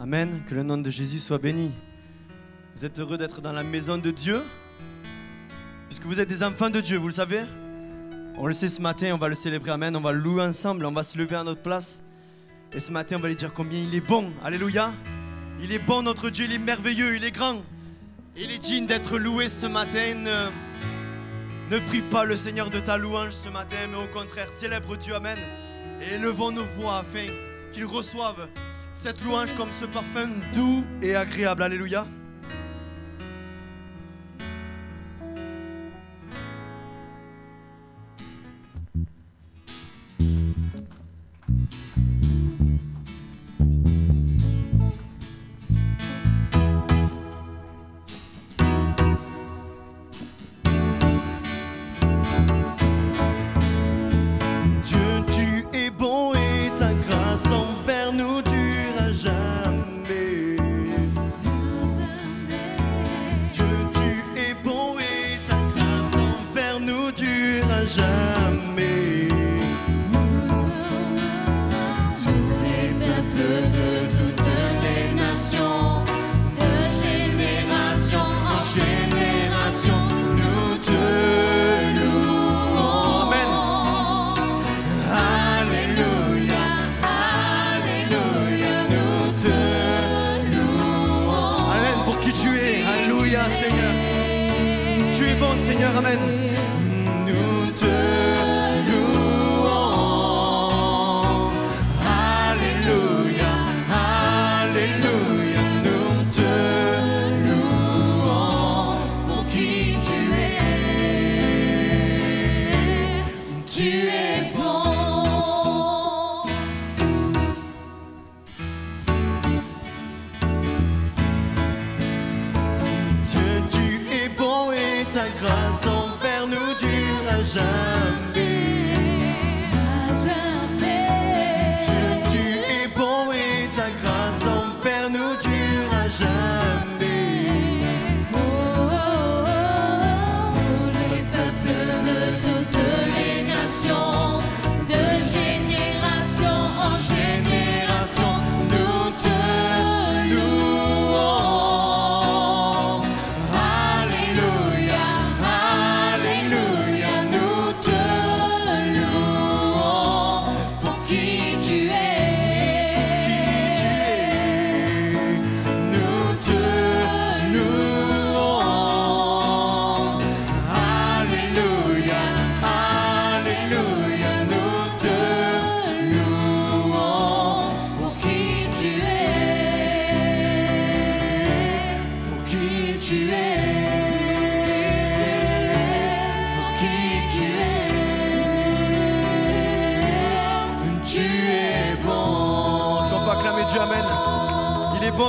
Amen, que le nom de Jésus soit béni. Vous êtes heureux d'être dans la maison de Dieu, puisque vous êtes des enfants de Dieu, vous le savez. On le sait ce matin, on va le célébrer, amen, on va le louer ensemble, on va se lever à notre place. Et ce matin, on va lui dire combien il est bon, alléluia. Il est bon notre Dieu, il est merveilleux, il est grand. Il est digne d'être loué ce matin. Ne prive pas le Seigneur de ta louange ce matin, mais au contraire, célèbre Dieu, amen. Et élevons nos voix afin qu'il reçoive cette louange comme ce parfum doux et agréable, alléluia.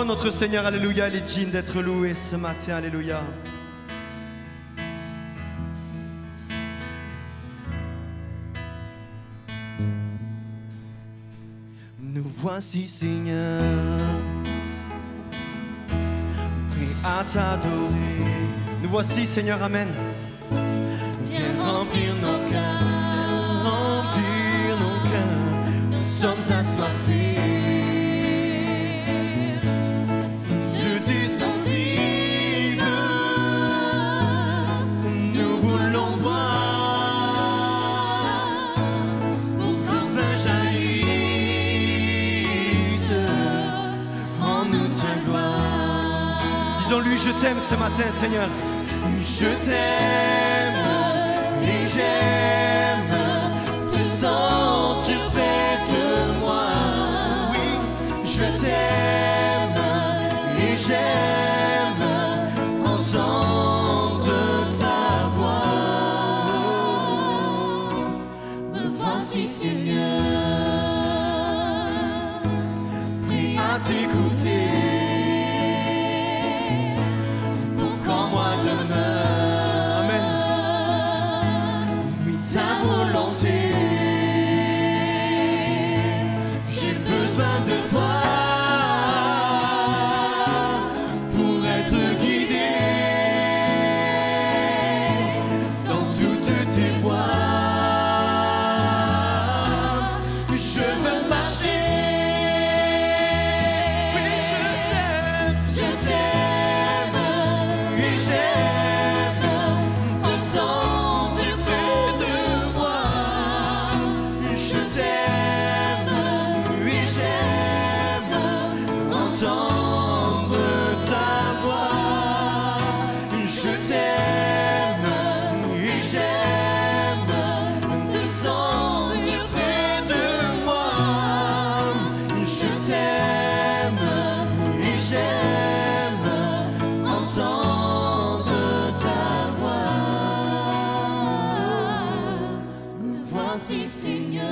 Notre Seigneur, alléluia, il est digne d'être loué ce matin, alléluia. Nous voici, Seigneur, prêts à t'adorer. Nous voici, Seigneur, amen. Viens remplir nos cœurs, remplir nos cœurs. Nous sommes assoiffés. Disons-lui, je t'aime ce matin, Seigneur. Je t'aime et j'aime te sentir près de moi. Oui, je t'aime et j'aime entendre ta voix. Me voici, Seigneur, prêt à t'écouter. Je veux marcher Je t'aime et j'aime te sentir près de moi. Je t'aime et j'aime entendre ta voix. Nous voici, Seigneur.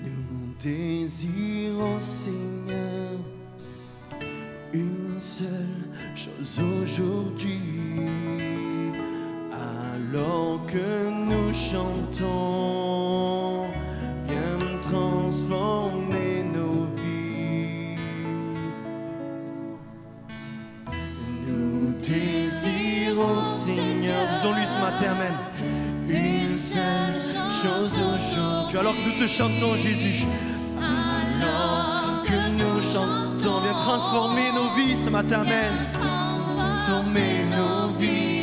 Nous désirons, Seigneur, une seule chose aujourd'hui. Alors que nous chantons, viens transformer nos vies. Nous désirons, Seigneur, disons-lui ce matin, amen. Une seule chose aujourd'hui. Alors que nous te chantons, Jésus. Alors que nous chantons, viens transformer nos vies ce matin, amen. Transformer nos vies.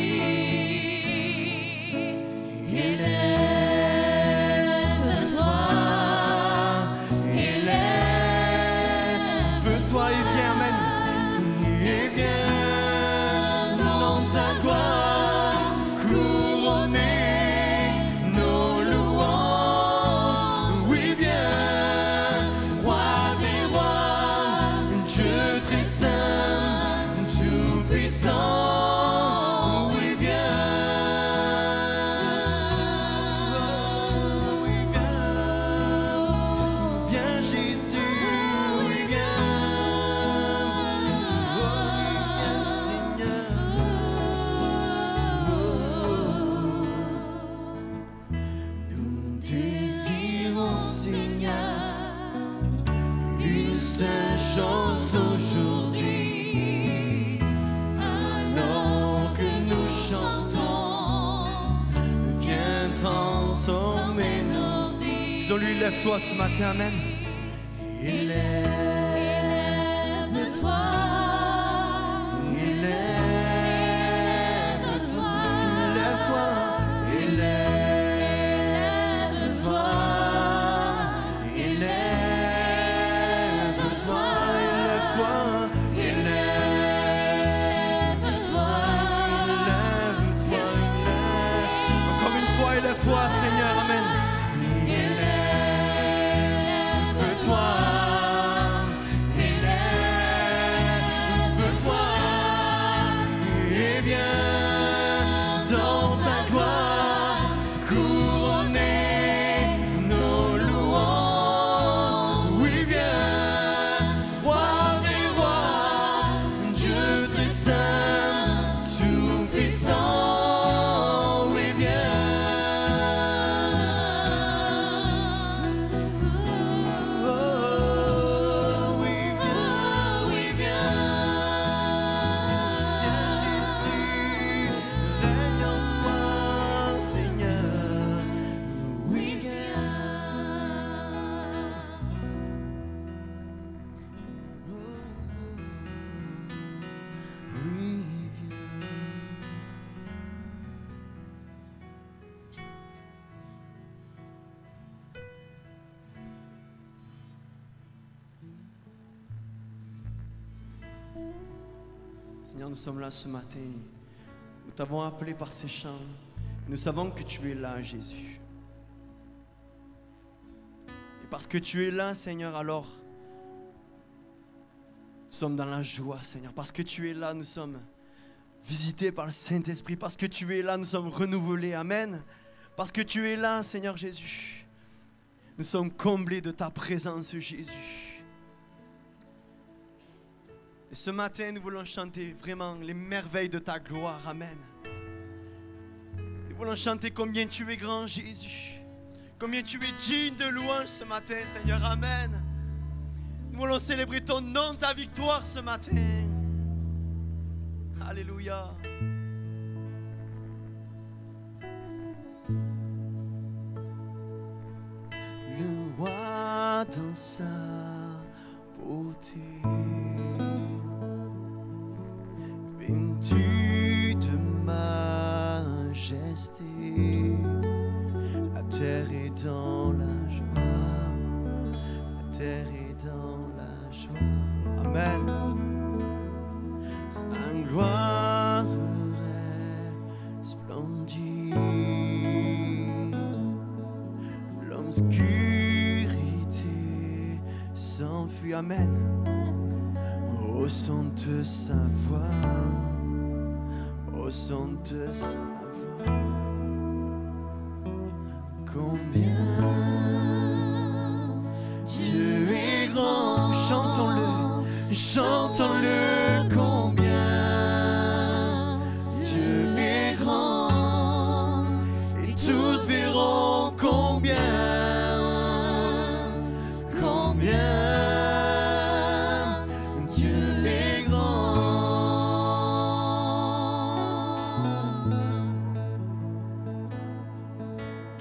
Élève-toi, Élève-toi et viens, amen. Et viens dans ta gloire couronner nos louanges. Oui, viens, roi des rois, Dieu très saint, tout puissant. Oui, viens. Oui, viens. Viens, Jésus. Oui, viens. Oh, oui, viens, Seigneur. Nous désirons, Seigneur, une seule chose aujourd'hui. Alors que nous chantons, viens transformer nos vies. Disons-lui, lève-toi ce matin, amen. élève-toi, Élève-toi, lève-toi, élève-toi, élève-toi, élève-toi, élève-toi, élève-toi, encore une fois, élève-toi, Seigneur, amen. Élève-toi, élève-toi, et viens dans ta gloire couronner nos louanges. Oui, viens, roi des rois, Dieu très saint, tout puissant. Oui, viens. Oh, oui, viens, oui, viens. Viens, Jésus, règne en moi, Seigneur. Oui, viens. Oui, viens. Seigneur, nous sommes là ce matin. Nous t'avons appelé par ces chants. Nous savons que tu es là, Jésus. Et parce que tu es là, Seigneur, alors nous sommes dans la joie, Seigneur. Parce que tu es là, nous sommes visités par le Saint-Esprit. Parce que tu es là, nous sommes renouvelés. Amen. Parce que tu es là, Seigneur Jésus. Nous sommes comblés de ta présence, Jésus. Et ce matin, nous voulons chanter vraiment les merveilles de ta gloire. Amen. Nous voulons chanter combien tu es grand, Jésus. Combien tu es digne de louange ce matin, Seigneur. Amen. Nous voulons célébrer ton nom, ta victoire ce matin. Alléluia. Le roi dans sa beauté, vêtu de majesté, la terre est dans la joie, la terre est dans la joie. Alléluia, Amen. Au son de sa voix, au son de sa voix, combien Dieu est grand, chantons-le, chantons-le, combien Dieu est grand, et tous verront combien Dieu est grand.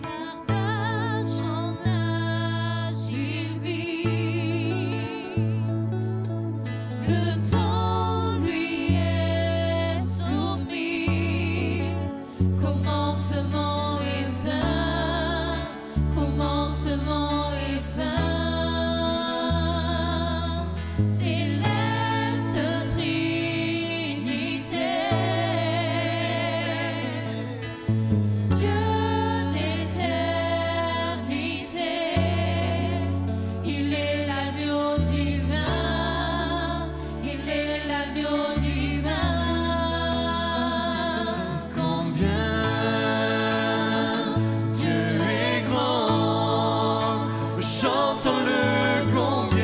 Car à son âge il vit, le temps lui est soumis, commencement et fin, commencement et fin. Céleste Trinité, Dieu d'éternité, il est l'agneau divin, il est l'agneau divin. Combien Dieu est grand, chantons-le, combien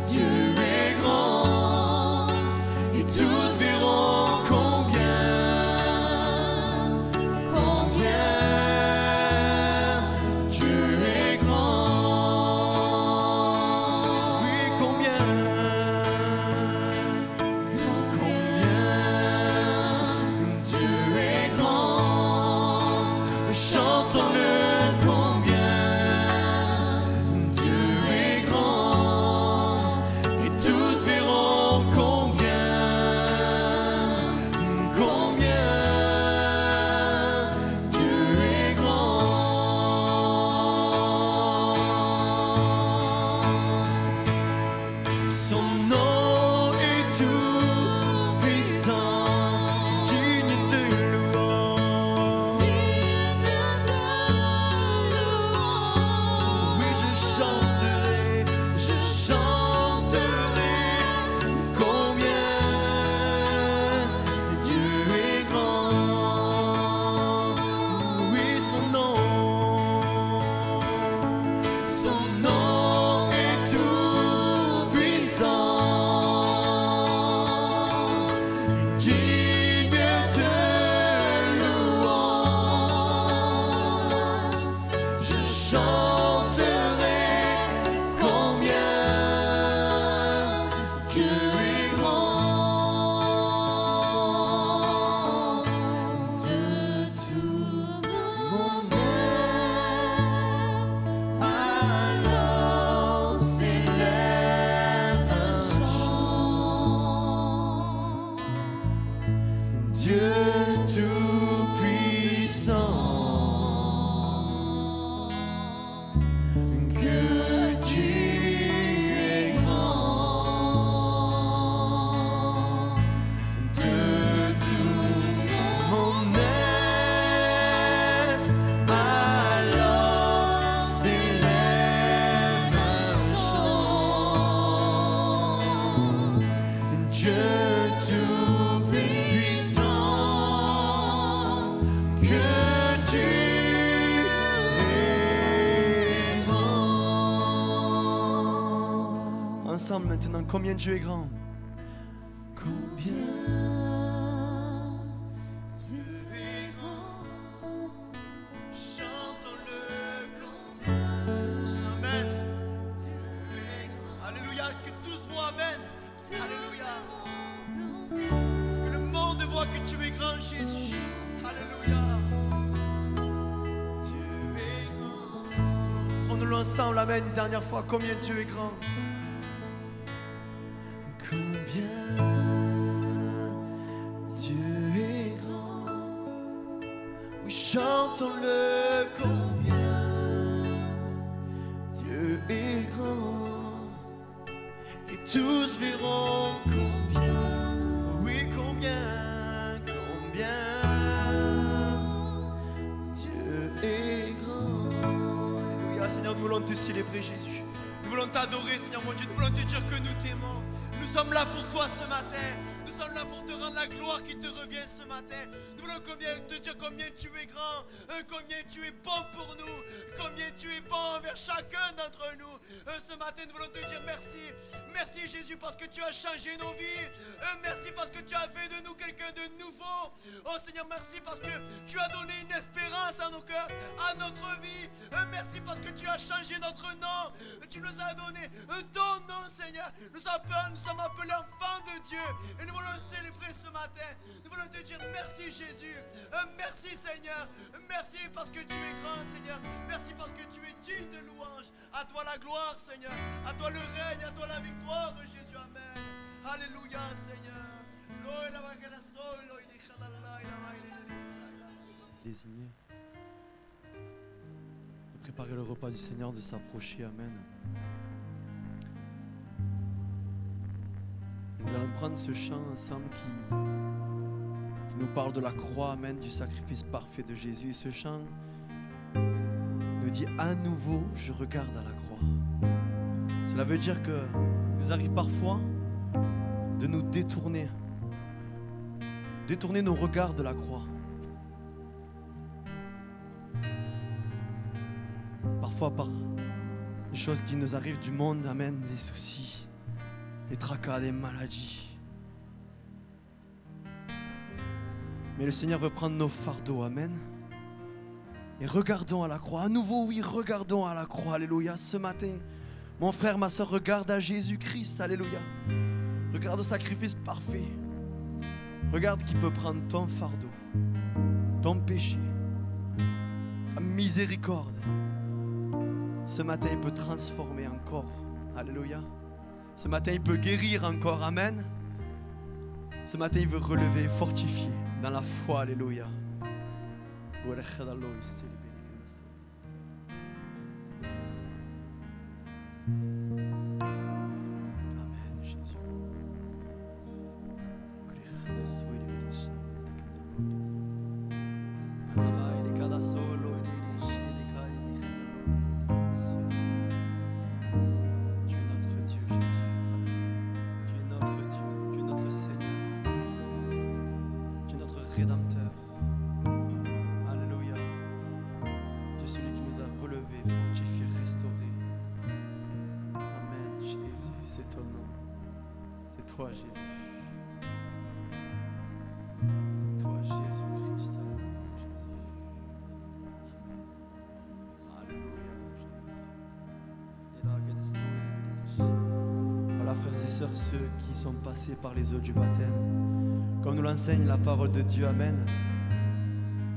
Dieu est grand, et tous verront combien Dieu est grand. Oui, combien Dieu est grand, chantons-le, combien Dieu est grand, et tous verront combien Dieu est grand. Son nom est tout puissant, digne de louange. Oui, je chanterai combien Dieu est grand. Oui, son nom est tout puissant, digne de louange. Je chanterai combien Dieu est grand. De tout mon être, alors s'élève un chant. Dieu tout-puissant, que tu es grand. De tout mon être, alors s'élève un chant. Dieu tout-puissant, que tu es grand. Ensemble maintenant, combien Dieu est grand? Combien Dieu est grand, chantons-le combien. Amen. Dieu est grand. Alléluia, que tous voient Amen. Alléluia. Que le monde voit que tu es grand, Jésus. Alléluia. Dieu est grand. Prenons-le ensemble, Amen, une dernière fois. Combien Dieu est grand. Combien Dieu est grand. Oui, chantons-le combien Dieu est grand, et tous verront combien. Oui, combien Dieu est grand. Alléluia, Seigneur, nous voulons te célébrer, Jésus. Nous voulons t'adorer, Seigneur mon Dieu. Nous voulons te dire que nous t'aimons. Nous sommes là pour toi ce matin. Nous sommes là pour te rendre la gloire qui te revient ce matin. Nous voulons te dire combien tu es grand, combien tu es bon pour nous, combien tu es bon envers chacun d'entre nous. Ce matin, nous voulons te dire merci. Merci Jésus parce que tu as changé nos vies. Merci parce que tu as fait de nous quelqu'un de nouveau. Oh Seigneur, merci parce que tu as donné une espérance à nos cœurs, à notre vie. Merci parce que tu as changé notre nom. Tu nous as donné ton nom, Seigneur. Nous sommes appelés enfants de Dieu. Et nous voulons célébrer ce matin. Nous voulons te dire merci Jésus. Merci Seigneur. Merci parce que tu es grand, Seigneur. Merci parce que tu es digne de louange. À toi la gloire, Seigneur. À toi le règne, à toi la victoire, Jésus. Amen. Alléluia, Seigneur. Désigné de préparer le repas du Seigneur, de s'approcher. Amen. Nous allons prendre ce chant ensemble qui nous parle de la croix, amen, du sacrifice parfait de Jésus. Et ce chant nous dit à nouveau, je regarde à la croix. Cela veut dire que nous arrive parfois de nous détourner nos regards de la croix. Parfois par les choses qui nous arrivent du monde, amen, des soucis, les tracas, les maladies. Mais le Seigneur veut prendre nos fardeaux, amen. Et regardons à la croix. À nouveau, oui, regardons à la croix, alléluia. Ce matin, mon frère, ma soeur, regarde à Jésus-Christ, alléluia. Regarde au sacrifice parfait. Regarde qui peut prendre ton fardeau, ton péché, ta miséricorde. Ce matin, il peut transformer encore, alléluia. Ce matin, il peut guérir encore, amen. Ce matin, il veut relever, fortifier dans la foi, alléluia. Amen, Jésus. Rédempteur. Alléluia. Tu es celui qui nous a relevés, fortifiés, restaurés. Amen, Jésus, c'est ton nom. C'est toi, Jésus. C'est toi, Jésus-Christ. Jésus. Alléluia. Voilà, frères et sœurs, ceux qui sont passés par les eaux du baptême. Comme nous l'enseigne la parole de Dieu, amen.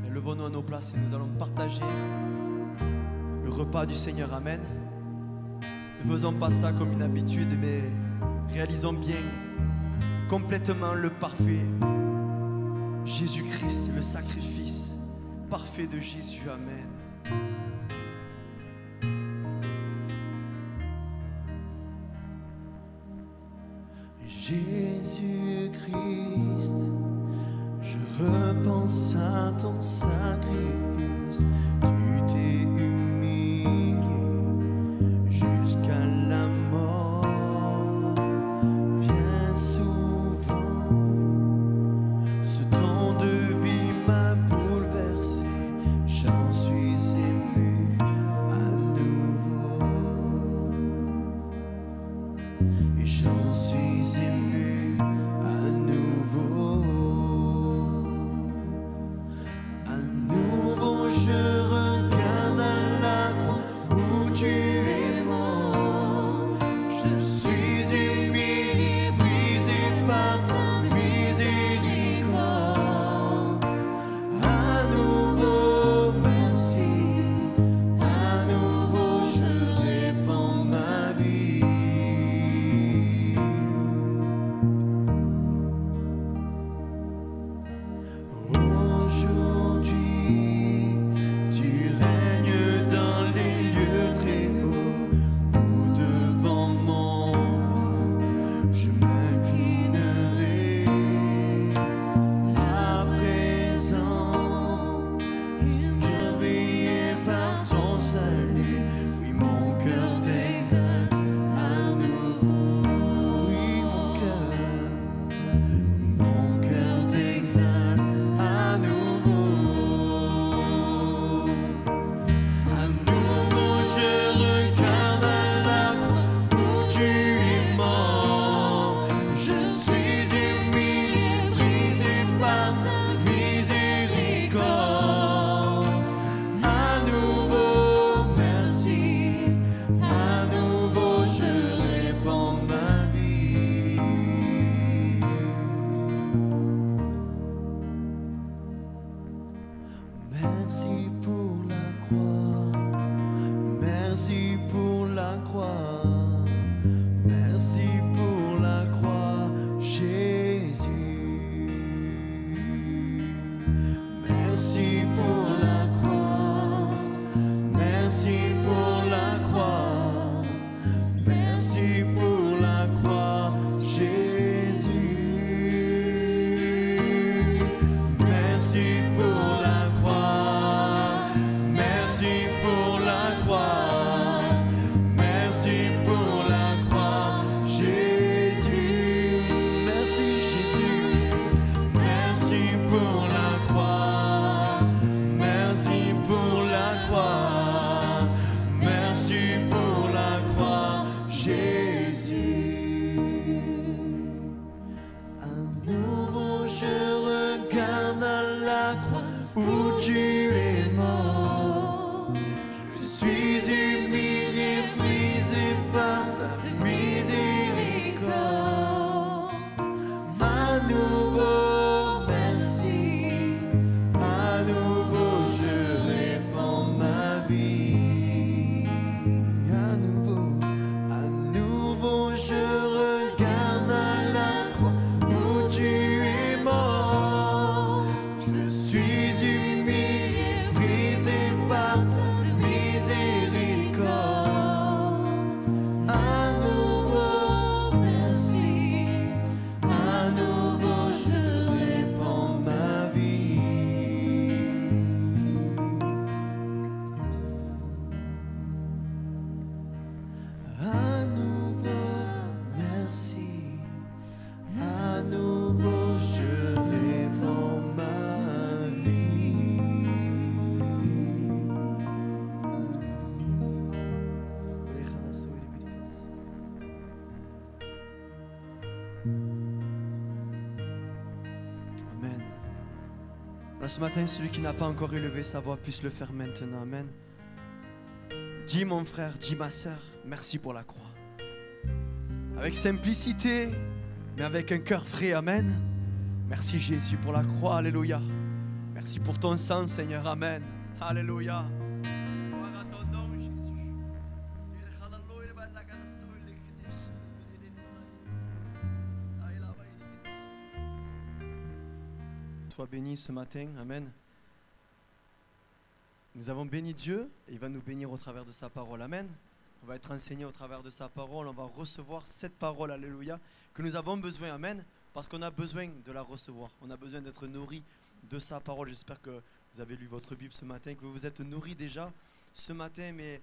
Et levons-nous à nos places et nous allons partager le repas du Seigneur, amen. Ne faisons pas ça comme une habitude, mais réalisons bien complètement le parfait Jésus-Christ, le sacrifice parfait de Jésus, amen. Jésus-Christ, je repense à ton sacrifice. Tu t'es humilié jusqu'à la mort. Bien souvent, ce temps de vie m'a bouleversé. J'en suis ému à nouveau. Et j'en suis ému à nouveau. À nouveau je regarde à Ce matin, celui qui n'a pas encore élevé sa voix puisse le faire maintenant. Amen. Dis mon frère, dis ma sœur, merci pour la croix. Avec simplicité, mais avec un cœur frais. Amen. Merci Jésus pour la croix. Alléluia. Merci pour ton sang, Seigneur. Amen. Alléluia. Gloire à ton nom, Jésus. Sois béni ce matin. Amen. Nous avons béni Dieu et il va nous bénir au travers de sa parole. Amen. On va être enseigné au travers de sa parole. On va recevoir cette parole, alléluia, que nous avons besoin. Amen. Parce qu'on a besoin de la recevoir. On a besoin d'être nourri de sa parole. J'espère que vous avez lu votre Bible ce matin, que vous vous êtes nourri déjà ce matin. Mais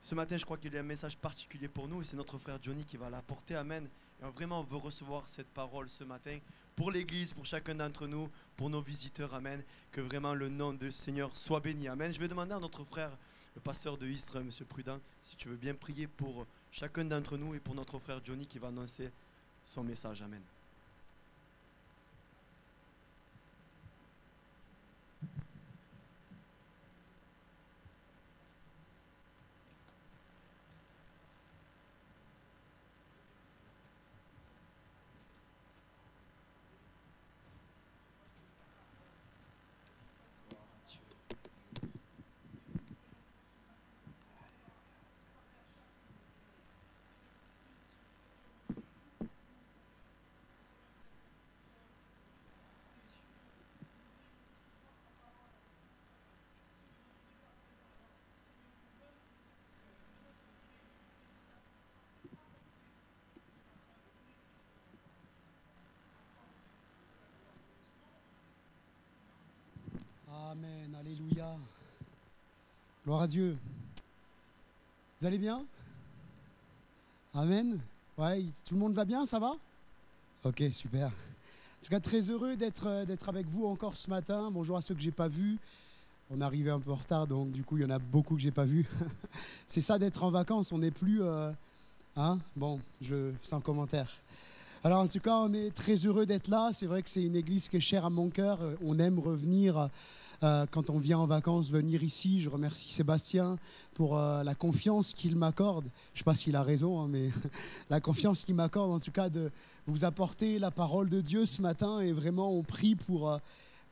ce matin, je crois qu'il y a un message particulier pour nous et c'est notre frère Johnny qui va l'apporter. Amen. Et vraiment, on veut recevoir cette parole ce matin pour l'Église, pour chacun d'entre nous, pour nos visiteurs. Amen. Que vraiment le nom du Seigneur soit béni. Amen. Je vais demander à notre frère, le pasteur de Istres, M. Prudent, si tu veux bien prier pour chacun d'entre nous et pour notre frère Johnny qui va annoncer son message. Amen. Amen, alléluia. Gloire à Dieu. Vous allez bien? Amen. Ouais, tout le monde va bien, ça va? Ok, super. En tout cas, très heureux d'être avec vous encore ce matin. Bonjour à ceux que je n'ai pas vus. On est arrivé un peu en retard, donc du coup, il y en a beaucoup que je n'ai pas vus. C'est ça d'être en vacances, on n'est plus... Bon, sans commentaire. Alors en tout cas, on est très heureux d'être là. C'est vrai que c'est une église qui est chère à mon cœur. On aime revenir quand on vient en vacances, venir ici. Je remercie Sébastien pour la confiance qu'il m'accorde. Je ne sais pas s'il a raison, mais la confiance qu'il m'accorde en tout cas de vous apporter la parole de Dieu ce matin. Et vraiment, on prie pour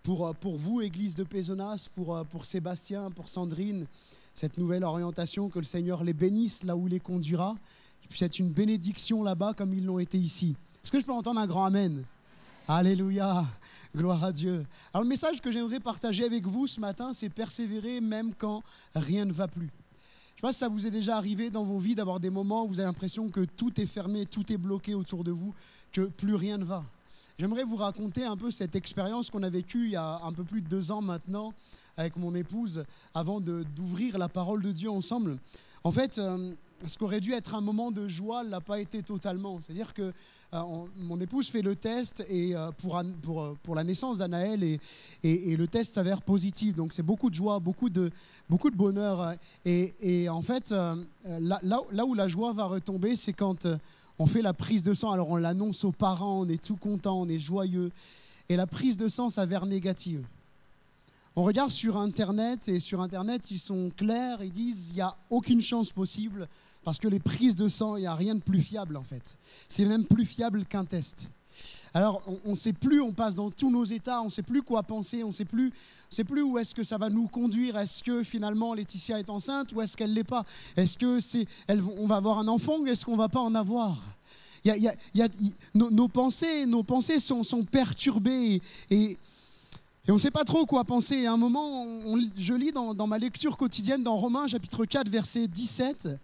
vous, église de Pézenas, pour Sébastien, pour Sandrine, cette nouvelle orientation, que le Seigneur les bénisse là où il les conduira. Qu'il puisse être une bénédiction là-bas comme ils l'ont été ici. Est-ce que je peux entendre un grand amen? Alléluia, gloire à Dieu. Alors le message que j'aimerais partager avec vous ce matin, c'est persévérer même quand rien ne va plus. Je ne sais pas si ça vous est déjà arrivé dans vos vies d'avoir des moments où vous avez l'impression que tout est fermé, tout est bloqué autour de vous, que plus rien ne va. J'aimerais vous raconter un peu cette expérience qu'on a vécue il y a un peu plus de 2 ans maintenant avec mon épouse avant d'ouvrir la parole de Dieu ensemble. En fait, ce qu'aurait dû être un moment de joie ne l'a pas été totalement. C'est-à-dire que mon épouse fait le test et, pour la naissance d'Anaël et le test s'avère positif. Donc c'est beaucoup de joie, beaucoup de bonheur. Et en fait, là où la joie va retomber, c'est quand on fait la prise de sang. Alors on l'annonce aux parents, on est tout content, on est joyeux. Et la prise de sang s'avère négative. On regarde sur Internet et sur Internet, ils sont clairs, ils disent qu'il n'y a aucune chance possible parce que les prises de sang, il n'y a rien de plus fiable en fait. C'est même plus fiable qu'un test. Alors on ne sait plus, on passe dans tous nos états, on ne sait plus quoi penser, on ne sait plus où est-ce que ça va nous conduire. Est-ce que finalement Laetitia est enceinte ou est-ce qu'elle ne l'est pas? Est-ce qu'on va avoir un enfant ou est-ce qu'on ne va pas en avoir? Nos pensées sont perturbées et on ne sait pas trop quoi penser. Et à un moment, je lis dans ma lecture quotidienne, dans Romains chapitre 4, verset 17. Vous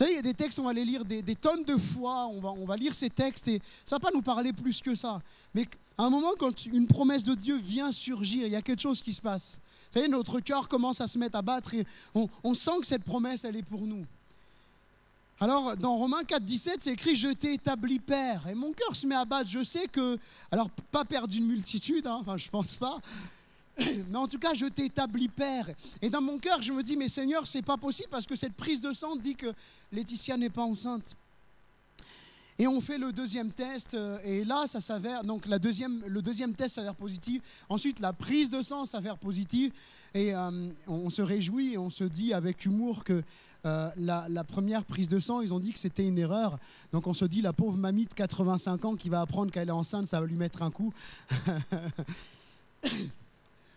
savez, il y a des textes, on va les lire des tonnes de fois, on va lire ces textes et ça ne va pas nous parler plus que ça. Mais à un moment, quand une promesse de Dieu vient surgir, il y a quelque chose qui se passe. Vous savez, notre cœur commence à se mettre à battre et on sent que cette promesse, elle est pour nous. Alors, dans Romains 4, 17, c'est écrit « Je t'ai établi père ». Et mon cœur se met à battre. Je sais que, alors pas père d'une multitude, enfin je pense pas, mais en tout cas, je t'ai établi père. Et dans mon cœur, je me dis « Mais Seigneur, c'est pas possible parce que cette prise de sang dit que Laetitia n'est pas enceinte ». Et on fait le deuxième test, et là, ça s'avère, donc le deuxième test s'avère positif. Ensuite, la prise de sang s'avère positive, et on se réjouit et on se dit avec humour que la première prise de sang, ils ont dit que c'était une erreur. Donc on se dit, la pauvre mamie de 85 ans qui va apprendre qu'elle est enceinte, ça va lui mettre un coup.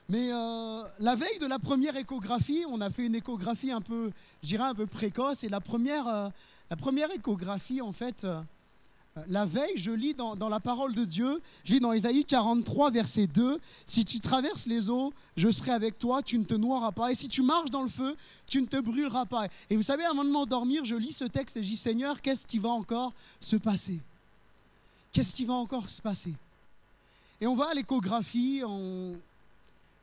Mais la veille de la première échographie, on a fait une échographie un peu, je dirais un peu précoce, et la première échographie, en fait, la veille, je lis dans la parole de Dieu, je lis dans Ésaïe 43, verset 2, « Si tu traverses les eaux, je serai avec toi, tu ne te noieras pas, et si tu marches dans le feu, tu ne te brûleras pas. » Et vous savez, avant de m'endormir, je lis ce texte et je dis, « Seigneur, qu'est-ce qui va encore se passer? Qu'est-ce qui va encore se passer ?» Et on va à l'échographie,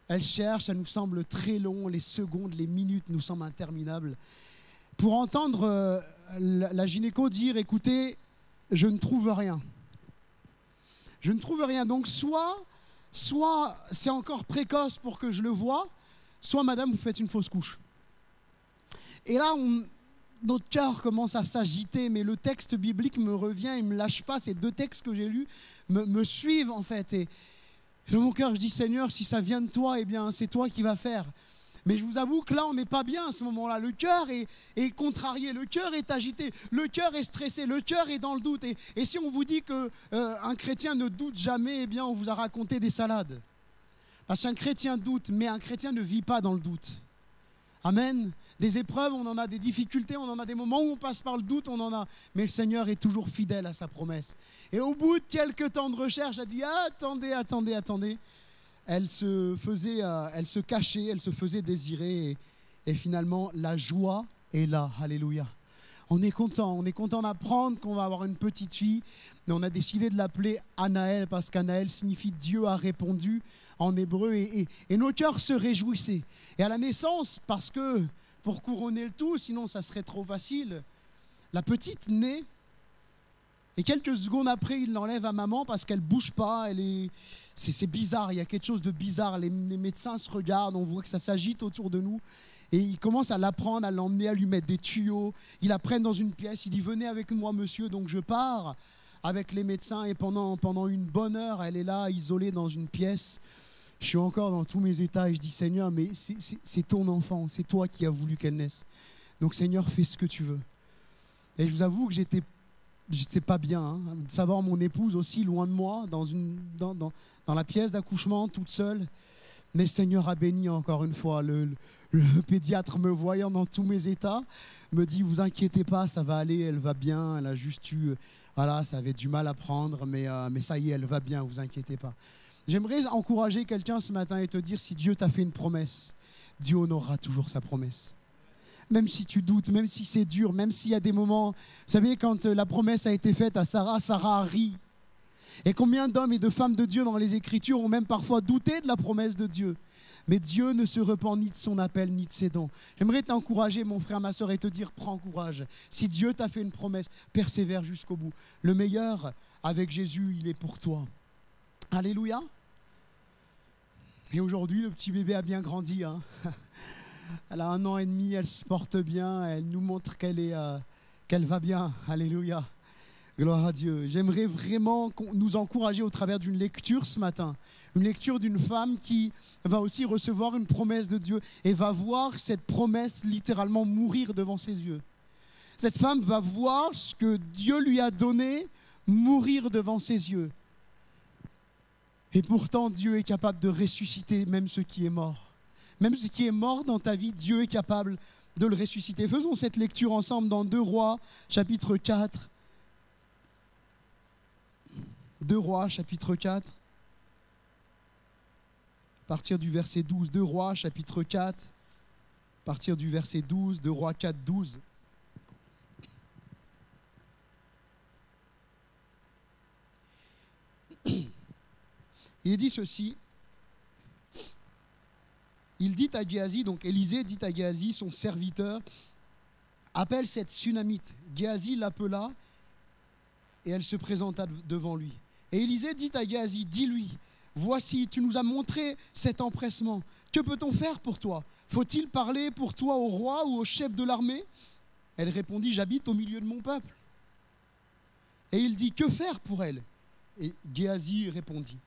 elle cherche, elle nous semble très long, les secondes, les minutes nous semblent interminables, pour entendre la gynéco dire, « Écoutez, je ne trouve rien. Je ne trouve rien. » Donc soit c'est encore précoce pour que je le voie, soit madame, vous faites une fausse couche. Et là, notre cœur commence à s'agiter, mais le texte biblique me revient, il ne me lâche pas. Ces deux textes que j'ai lus me suivent en fait. Et dans mon cœur, je dis, Seigneur, si ça vient de toi, eh bien c'est toi qui vas faire. Mais je vous avoue que là, on n'est pas bien à ce moment-là. Le cœur est contrarié, le cœur est agité, le cœur est stressé, le cœur est dans le doute. Et si on vous dit qu'un chrétien ne doute jamais, eh bien, on vous a raconté des salades. Parce qu'un chrétien doute, mais un chrétien ne vit pas dans le doute. Amen. Des épreuves, on en a, des difficultés, on en a des moments où on passe par le doute, on en a. Mais le Seigneur est toujours fidèle à sa promesse. Et au bout de quelques temps de recherche, elle dit, attendez. Elle se cachait, elle se faisait désirer, et finalement la joie est là. Alléluia. On est content d'apprendre qu'on va avoir une petite fille, mais on a décidé de l'appeler Anaël parce qu'Anaël signifie Dieu a répondu en hébreu, et nos cœurs se réjouissaient. Et à la naissance, parce que pour couronner le tout, sinon ça serait trop facile, la petite naît. Et quelques secondes après, il l'enlève à maman parce qu'elle ne bouge pas. C'est bizarre, il y a quelque chose de bizarre. Les médecins se regardent, on voit que ça s'agite autour de nous. Et ils commencent à l'apprendre, à l'emmener, à lui mettre des tuyaux. Ils la prennent dans une pièce, il dit « Venez avec moi, monsieur ». Donc je pars avec les médecins et pendant une bonne heure, elle est là, isolée dans une pièce. Je suis encore dans tous mes états et je dis « Seigneur, mais c'est ton enfant, c'est toi qui as voulu qu'elle naisse. Donc Seigneur, fais ce que tu veux ». Et je vous avoue que j'étais pas bien, hein, de savoir mon épouse aussi loin de moi, dans la pièce d'accouchement, toute seule. Mais le Seigneur a béni encore une fois. Le pédiatre, me voyant dans tous mes états, me dit, vous inquiétez pas, ça va aller, elle va bien. Elle a juste eu, voilà, ça avait du mal à prendre, mais ça y est, elle va bien, vous inquiétez pas. J'aimerais encourager quelqu'un ce matin et te dire, si Dieu t'a fait une promesse, Dieu honorera toujours sa promesse. Même si tu doutes, même si c'est dur, même s'il y a des moments... Vous savez, quand la promesse a été faite à Sarah, Sarah a ri. Et combien d'hommes et de femmes de Dieu dans les Écritures ont même parfois douté de la promesse de Dieu. Mais Dieu ne se repent ni de son appel, ni de ses dons. J'aimerais t'encourager, mon frère, ma soeur, et te dire, prends courage. Si Dieu t'a fait une promesse, persévère jusqu'au bout. Le meilleur, avec Jésus, il est pour toi. Alléluia. Et aujourd'hui, le petit bébé a bien grandi, hein. Elle a 1 an et demi, elle se porte bien, elle nous montre qu'elle va bien. Alléluia. Gloire à Dieu. J'aimerais vraiment nous encourager au travers d'une lecture ce matin. Une lecture d'une femme qui va aussi recevoir une promesse de Dieu et va voir cette promesse littéralement mourir devant ses yeux. Cette femme va voir ce que Dieu lui a donné mourir devant ses yeux. Et pourtant, Dieu est capable de ressusciter même ce qui est mort. Même ce qui est mort dans ta vie, Dieu est capable de le ressusciter. Faisons cette lecture ensemble dans 2 Rois, chapitre 4. 2 Rois, chapitre 4. À partir du verset 12. 2 Rois, chapitre 4. À partir du verset 12. 2 Rois 4, 12. Il est dit ceci. Il dit à Géasi, donc Élisée dit à Géasi, son serviteur, appelle cette Sunamite. Géasi l'appela et elle se présenta devant lui. Et Élisée dit à Géasi, dis-lui, voici, tu nous as montré cet empressement. Que peut-on faire pour toi? Faut-il parler pour toi au roi ou au chef de l'armée? Elle répondit, j'habite au milieu de mon peuple. Et il dit, que faire pour elle? Et Géasi répondit,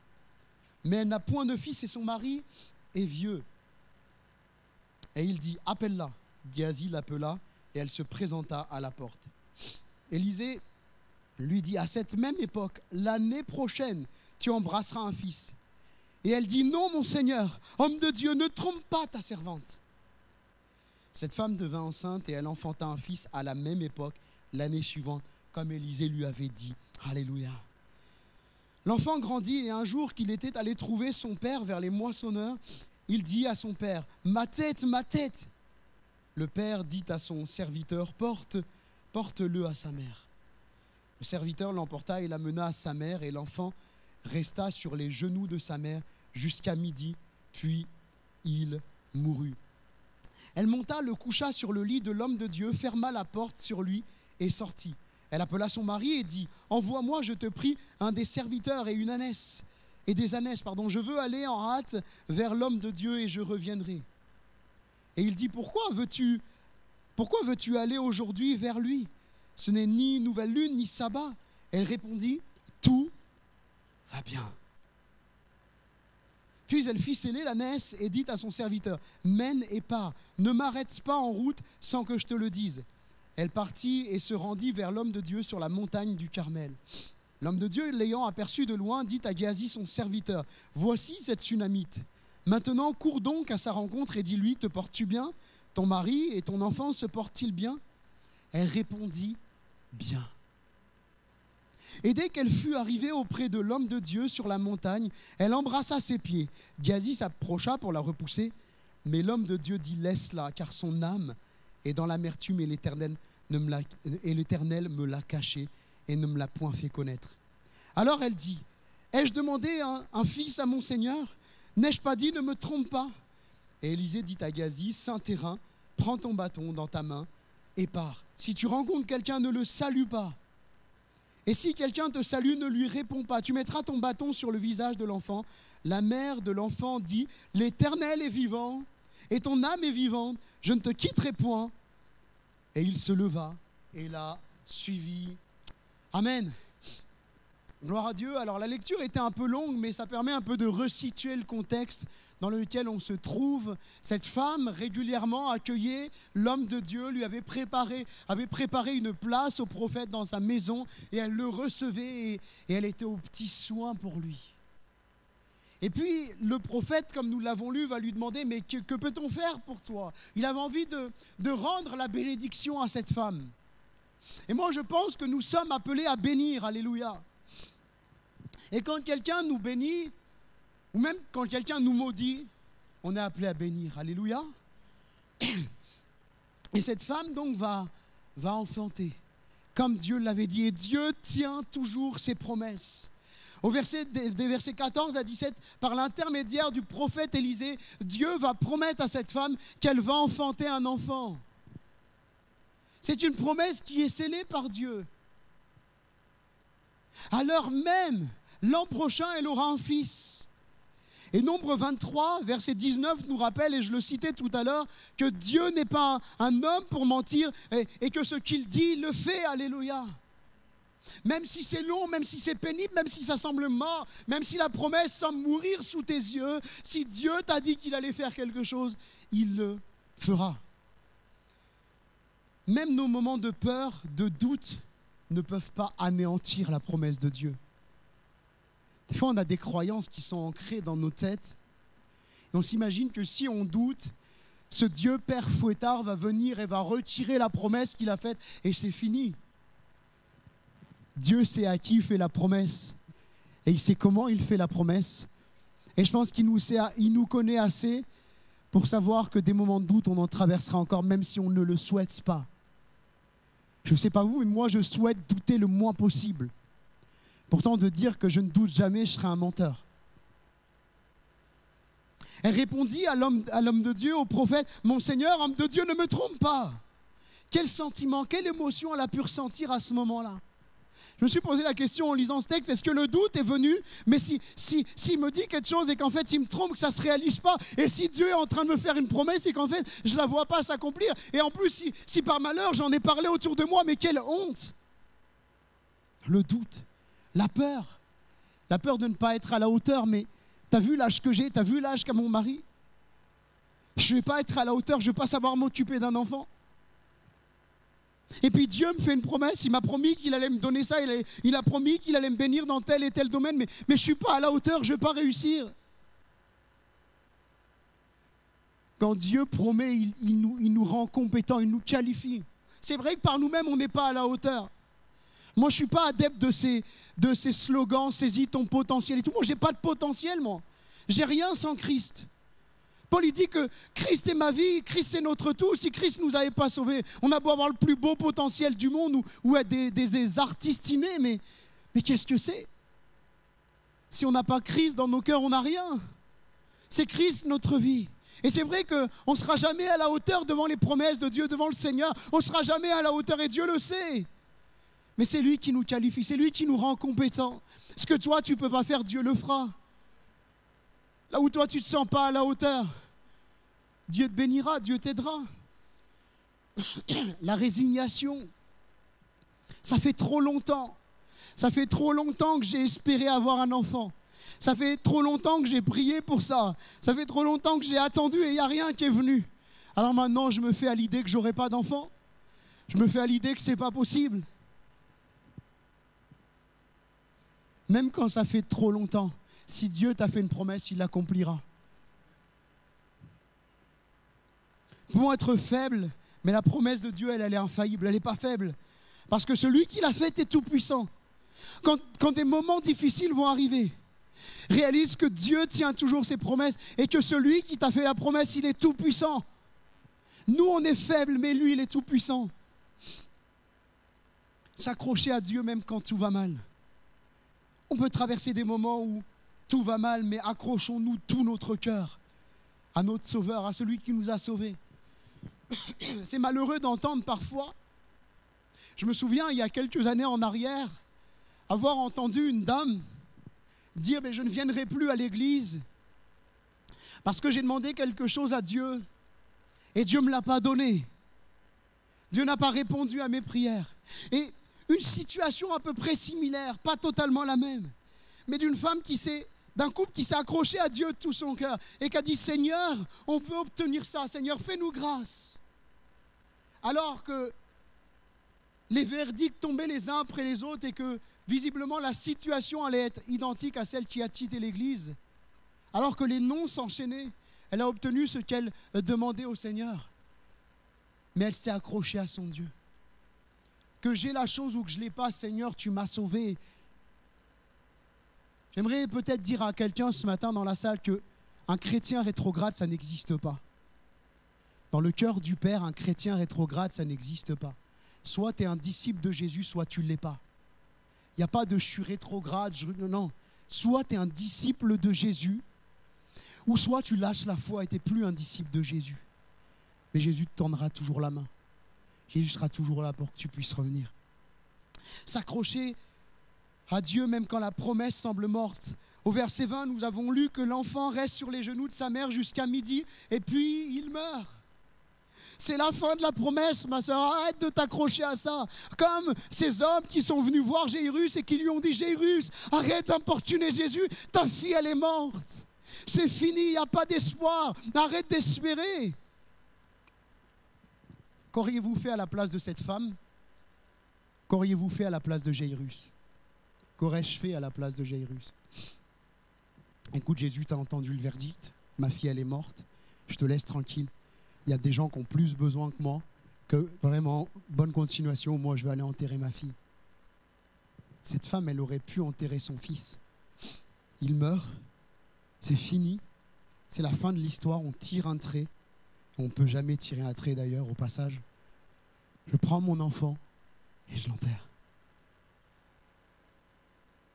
mais elle n'a point de fils et son mari est vieux. Et il dit, appelle-la. Géasi l'appela et elle se présenta à la porte. Élisée lui dit, à cette même époque, l'année prochaine, tu embrasseras un fils. Et elle dit, non mon Seigneur, homme de Dieu, ne trompe pas ta servante. Cette femme devint enceinte et elle enfanta un fils à la même époque, l'année suivante, comme Élisée lui avait dit. Alléluia. L'enfant grandit et un jour qu'il était allé trouver son père vers les moissonneurs, il dit à son père, ma tête, ma tête. Le père dit à son serviteur, porte-le à sa mère. Le serviteur l'emporta et l'amena à sa mère et l'enfant resta sur les genoux de sa mère jusqu'à midi, puis il mourut. Elle monta, le coucha sur le lit de l'homme de Dieu, ferma la porte sur lui et sortit. Elle appela son mari et dit, envoie-moi, je te prie, un des serviteurs et des ânesses. Je veux aller en hâte vers l'homme de Dieu et je reviendrai. Et il dit, pourquoi veux-tu aller aujourd'hui vers lui? Ce n'est ni nouvelle lune, ni sabbat. Elle répondit, tout va bien. Puis elle fit sceller l'ânesse et dit à son serviteur, mène et pars, ne m'arrête pas en route sans que je te le dise. Elle partit et se rendit vers l'homme de Dieu sur la montagne du Carmel. L'homme de Dieu, l'ayant aperçu de loin, dit à Géasi son serviteur, voici cette Sunamite. Maintenant, cours donc à sa rencontre et dis-lui, te portes-tu bien? Ton mari et ton enfant se portent-ils bien? Elle répondit, bien. Et dès qu'elle fut arrivée auprès de l'homme de Dieu sur la montagne, elle embrassa ses pieds. Géasi s'approcha pour la repousser, mais l'homme de Dieu dit, laisse-la, car son âme est dans l'amertume et l'Éternel me l'a cachée et ne me l'a point fait connaître. Alors elle dit, ai-je demandé un fils à mon Seigneur? N'ai-je pas dit, ne me trompe pas? Et Élisée dit à Géasi, saint terrain, prends ton bâton dans ta main et pars. Si tu rencontres quelqu'un, ne le salue pas. Et si quelqu'un te salue, ne lui réponds pas. Tu mettras ton bâton sur le visage de l'enfant. La mère de l'enfant dit, l'Éternel est vivant et ton âme est vivante. Je ne te quitterai point. Et il se leva et l'a suivi. Amen. Gloire à Dieu. Alors la lecture était un peu longue, mais ça permet un peu de resituer le contexte dans lequel on se trouve. Cette femme régulièrement accueillait l'homme de Dieu, lui avait préparé une place au prophète dans sa maison et elle le recevait et elle était aux petits soins pour lui. Et puis le prophète, comme nous l'avons lu, va lui demander, mais que peut-on faire pour toi? Il avait envie de rendre la bénédiction à cette femme. Et moi je pense que nous sommes appelés à bénir, alléluia. Et quand quelqu'un nous bénit, ou même quand quelqu'un nous maudit, on est appelé à bénir, alléluia. Et cette femme donc va enfanter, comme Dieu l'avait dit. Et Dieu tient toujours ses promesses. Des versets 14 à 17, par l'intermédiaire du prophète Élisée, Dieu va promettre à cette femme qu'elle va enfanter un enfant. C'est une promesse qui est scellée par Dieu. À l'heure même, l'an prochain, elle aura un fils. Et Nombre 23, verset 19 nous rappelle, et je le citais tout à l'heure, que Dieu n'est pas un homme pour mentir et que ce qu'il dit, il le fait, alléluia. Même si c'est long, même si c'est pénible, même si ça semble mort, même si la promesse semble mourir sous tes yeux, si Dieu t'a dit qu'il allait faire quelque chose, il le fera. Même nos moments de peur, de doute, ne peuvent pas anéantir la promesse de Dieu. Des fois, on a des croyances qui sont ancrées dans nos têtes. Et on s'imagine que si on doute, ce Dieu Père fouettard va venir et va retirer la promesse qu'il a faite et c'est fini. Dieu sait à qui il fait la promesse et il sait comment il fait la promesse. Et je pense qu'il nous connaît assez pour savoir que des moments de doute, on en traversera encore, même si on ne le souhaite pas. Je ne sais pas vous, mais moi, je souhaite douter le moins possible. Pourtant, de dire que je ne doute jamais, je serai un menteur. Elle répondit à l'homme de Dieu, au prophète, « Mon Seigneur, homme de Dieu, ne me trompe pas !» Quel sentiment, quelle émotion elle a pu ressentir à ce moment-là? Je me suis posé la question en lisant ce texte, est-ce que le doute est venu? Mais s'il me dit quelque chose et qu'en fait il me trompe, que ça ne se réalise pas, et si Dieu est en train de me faire une promesse et qu'en fait je ne la vois pas s'accomplir, et en plus si par malheur j'en ai parlé autour de moi, mais quelle honte! le doute, la peur de ne pas être à la hauteur. Mais tu as vu l'âge que j'ai, tu as vu l'âge qu'a mon mari? Je ne vais pas être à la hauteur, je ne vais pas savoir m'occuper d'un enfant. Et puis Dieu me fait une promesse, il m'a promis qu'il allait me donner ça, il a promis qu'il allait me bénir dans tel et tel domaine, mais je ne suis pas à la hauteur, je ne vais pas réussir. Quand Dieu promet, il nous rend compétents, il nous qualifie. C'est vrai que par nous-mêmes, on n'est pas à la hauteur. Moi, je ne suis pas adepte de ces slogans, saisis ton potentiel et tout. Moi, je n'ai pas de potentiel, moi. Je n'ai rien sans Christ. Paul, il dit que Christ est ma vie, Christ c'est notre tout. Si Christ ne nous avait pas sauvés, on a beau avoir le plus beau potentiel du monde ou être des artistes innés, mais qu'est-ce que c'est? Si on n'a pas Christ dans nos cœurs, on n'a rien. C'est Christ notre vie. Et c'est vrai qu'on ne sera jamais à la hauteur devant les promesses de Dieu, devant le Seigneur. On ne sera jamais à la hauteur et Dieu le sait. Mais c'est lui qui nous qualifie, c'est lui qui nous rend compétents. Ce que toi, tu ne peux pas faire, Dieu le fera. Là où toi, tu ne te sens pas à la hauteur, Dieu te bénira, Dieu t'aidera. La résignation, ça fait trop longtemps. Ça fait trop longtemps que j'ai espéré avoir un enfant. Ça fait trop longtemps que j'ai prié pour ça. Ça fait trop longtemps que j'ai attendu et il n'y a rien qui est venu. Alors maintenant, je me fais à l'idée que je n'aurai pas d'enfant. Je me fais à l'idée que ce n'est pas possible. Même quand ça fait trop longtemps, si Dieu t'a fait une promesse, il l'accomplira. Nous pouvons être faibles, mais la promesse de Dieu, elle est infaillible, elle n'est pas faible. Parce que celui qui l'a faite est tout puissant. Quand des moments difficiles vont arriver, réalise que Dieu tient toujours ses promesses et que celui qui t'a fait la promesse, il est tout puissant. Nous, on est faibles, mais lui, il est tout puissant. S'accrocher à Dieu même quand tout va mal. On peut traverser des moments où tout va mal, mais accrochons-nous tout notre cœur à notre Sauveur, à celui qui nous a sauvés. C'est malheureux d'entendre parfois. Je me souviens, il y a quelques années en arrière, avoir entendu une dame dire « je ne viendrai plus à l'église parce que j'ai demandé quelque chose à Dieu et Dieu ne me l'a pas donné. Dieu n'a pas répondu à mes prières. » Et une situation à peu près similaire, pas totalement la même, mais d'un couple qui s'est accroché à Dieu de tout son cœur et qui a dit « Seigneur, on veut obtenir ça. Seigneur, fais-nous grâce. » Alors que les verdicts tombaient les uns après les autres et que visiblement la situation allait être identique à celle qui a quitté l'église, alors que les noms s'enchaînaient, elle a obtenu ce qu'elle demandait au Seigneur. Mais elle s'est accrochée à son Dieu. Que j'ai la chose ou que je ne l'ai pas, Seigneur, tu m'as sauvé. J'aimerais peut-être dire à quelqu'un ce matin dans la salle qu'un chrétien rétrograde, ça n'existe pas. Dans le cœur du Père, un chrétien rétrograde, ça n'existe pas. Soit tu es un disciple de Jésus, soit tu ne l'es pas. Il n'y a pas de je suis rétrograde, non. Soit tu es un disciple de Jésus, ou soit tu lâches la foi et tu n'es plus un disciple de Jésus. Mais Jésus te tendra toujours la main. Jésus sera toujours là pour que tu puisses revenir. S'accrocher à Dieu même quand la promesse semble morte. Au verset 20, nous avons lu que l'enfant reste sur les genoux de sa mère jusqu'à midi et puis il meurt. C'est la fin de la promesse, ma soeur. Arrête de t'accrocher à ça. Comme ces hommes qui sont venus voir Jairus et qui lui ont dit « Jairus, arrête d'importuner Jésus. Ta fille, elle est morte. C'est fini, il n'y a pas d'espoir. Arrête d'espérer. » Qu'auriez-vous fait à la place de cette femme? Qu'auriez-vous fait à la place de Jairus? Qu'aurais-je fait à la place de Jairus? Écoute, Jésus, tu as entendu le verdict. Ma fille, elle est morte. Je te laisse tranquille. Il y a des gens qui ont plus besoin que moi, que vraiment, bonne continuation, moi je vais aller enterrer ma fille. Cette femme, elle aurait pu enterrer son fils. Il meurt, c'est fini, c'est la fin de l'histoire, on tire un trait. On ne peut jamais tirer un trait d'ailleurs au passage. Je prends mon enfant et je l'enterre.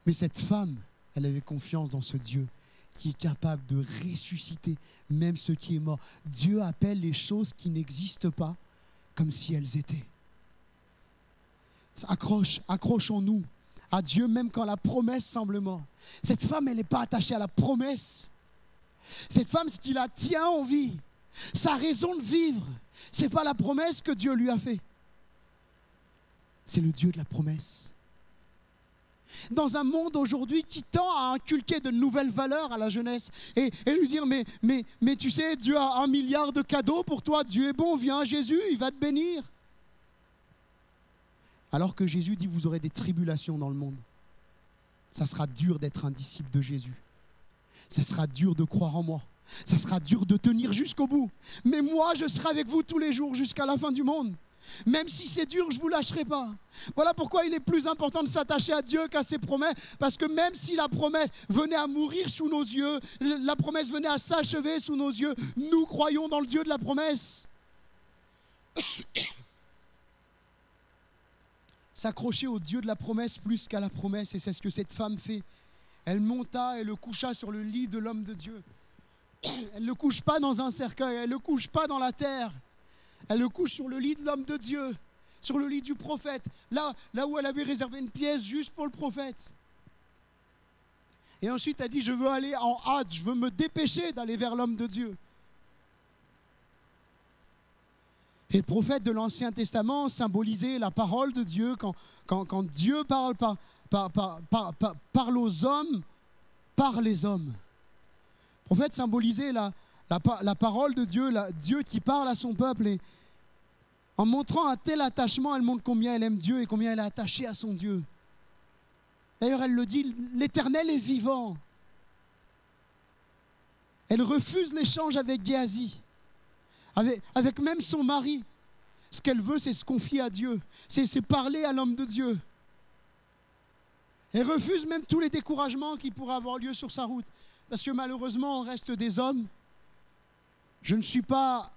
Mais cette femme, elle avait confiance dans ce Dieu qui est capable de ressusciter même ce qui est mort. Dieu appelle les choses qui n'existent pas comme si elles étaient. Accrochons-nous à Dieu même quand la promesse semble morte. Cette femme, elle n'est pas attachée à la promesse. Cette femme, ce qui la tient en vie, sa raison de vivre, ce n'est pas la promesse que Dieu lui a faite. C'est le Dieu de la promesse. Dans un monde aujourd'hui qui tend à inculquer de nouvelles valeurs à la jeunesse et lui dire mais tu sais, Dieu a 1 milliard de cadeaux pour toi, Dieu est bon, viens à Jésus, il va te bénir. Alors que Jésus dit vous aurez des tribulations dans le monde. Ça sera dur d'être un disciple de Jésus. Ça sera dur de croire en moi. Ça sera dur de tenir jusqu'au bout. Mais moi, je serai avec vous tous les jours jusqu'à la fin du monde. Même si c'est dur, je ne vous lâcherai pas. Voilà pourquoi il est plus important de s'attacher à Dieu qu'à ses promesses. Parce que même si la promesse venait à mourir sous nos yeux, la promesse venait à s'achever sous nos yeux, nous croyons dans le Dieu de la promesse. S'accrocher au Dieu de la promesse plus qu'à la promesse, et c'est ce que cette femme fait. Elle monta et le coucha sur le lit de l'homme de Dieu. Elle ne le couche pas dans un cercueil, elle ne le couche pas dans la terre. Elle le couche sur le lit de l'homme de Dieu, sur le lit du prophète, là où elle avait réservé une pièce juste pour le prophète. Et ensuite elle dit, je veux aller en hâte, je veux me dépêcher d'aller vers l'homme de Dieu. Et le prophète de l'Ancien Testament symbolisait la parole de Dieu. Quand Dieu parle aux hommes, par les hommes. Le prophète symbolisait la parole de Dieu, Dieu qui parle à son peuple. Et en montrant un tel attachement, elle montre combien elle aime Dieu et combien elle est attachée à son Dieu. D'ailleurs, elle le dit, l'Éternel est vivant. Elle refuse l'échange avec Géasi, avec même son mari. Ce qu'elle veut, c'est se confier à Dieu, c'est parler à l'homme de Dieu. Elle refuse même tous les découragements qui pourraient avoir lieu sur sa route. Parce que malheureusement, on reste des hommes. Je ne suis pas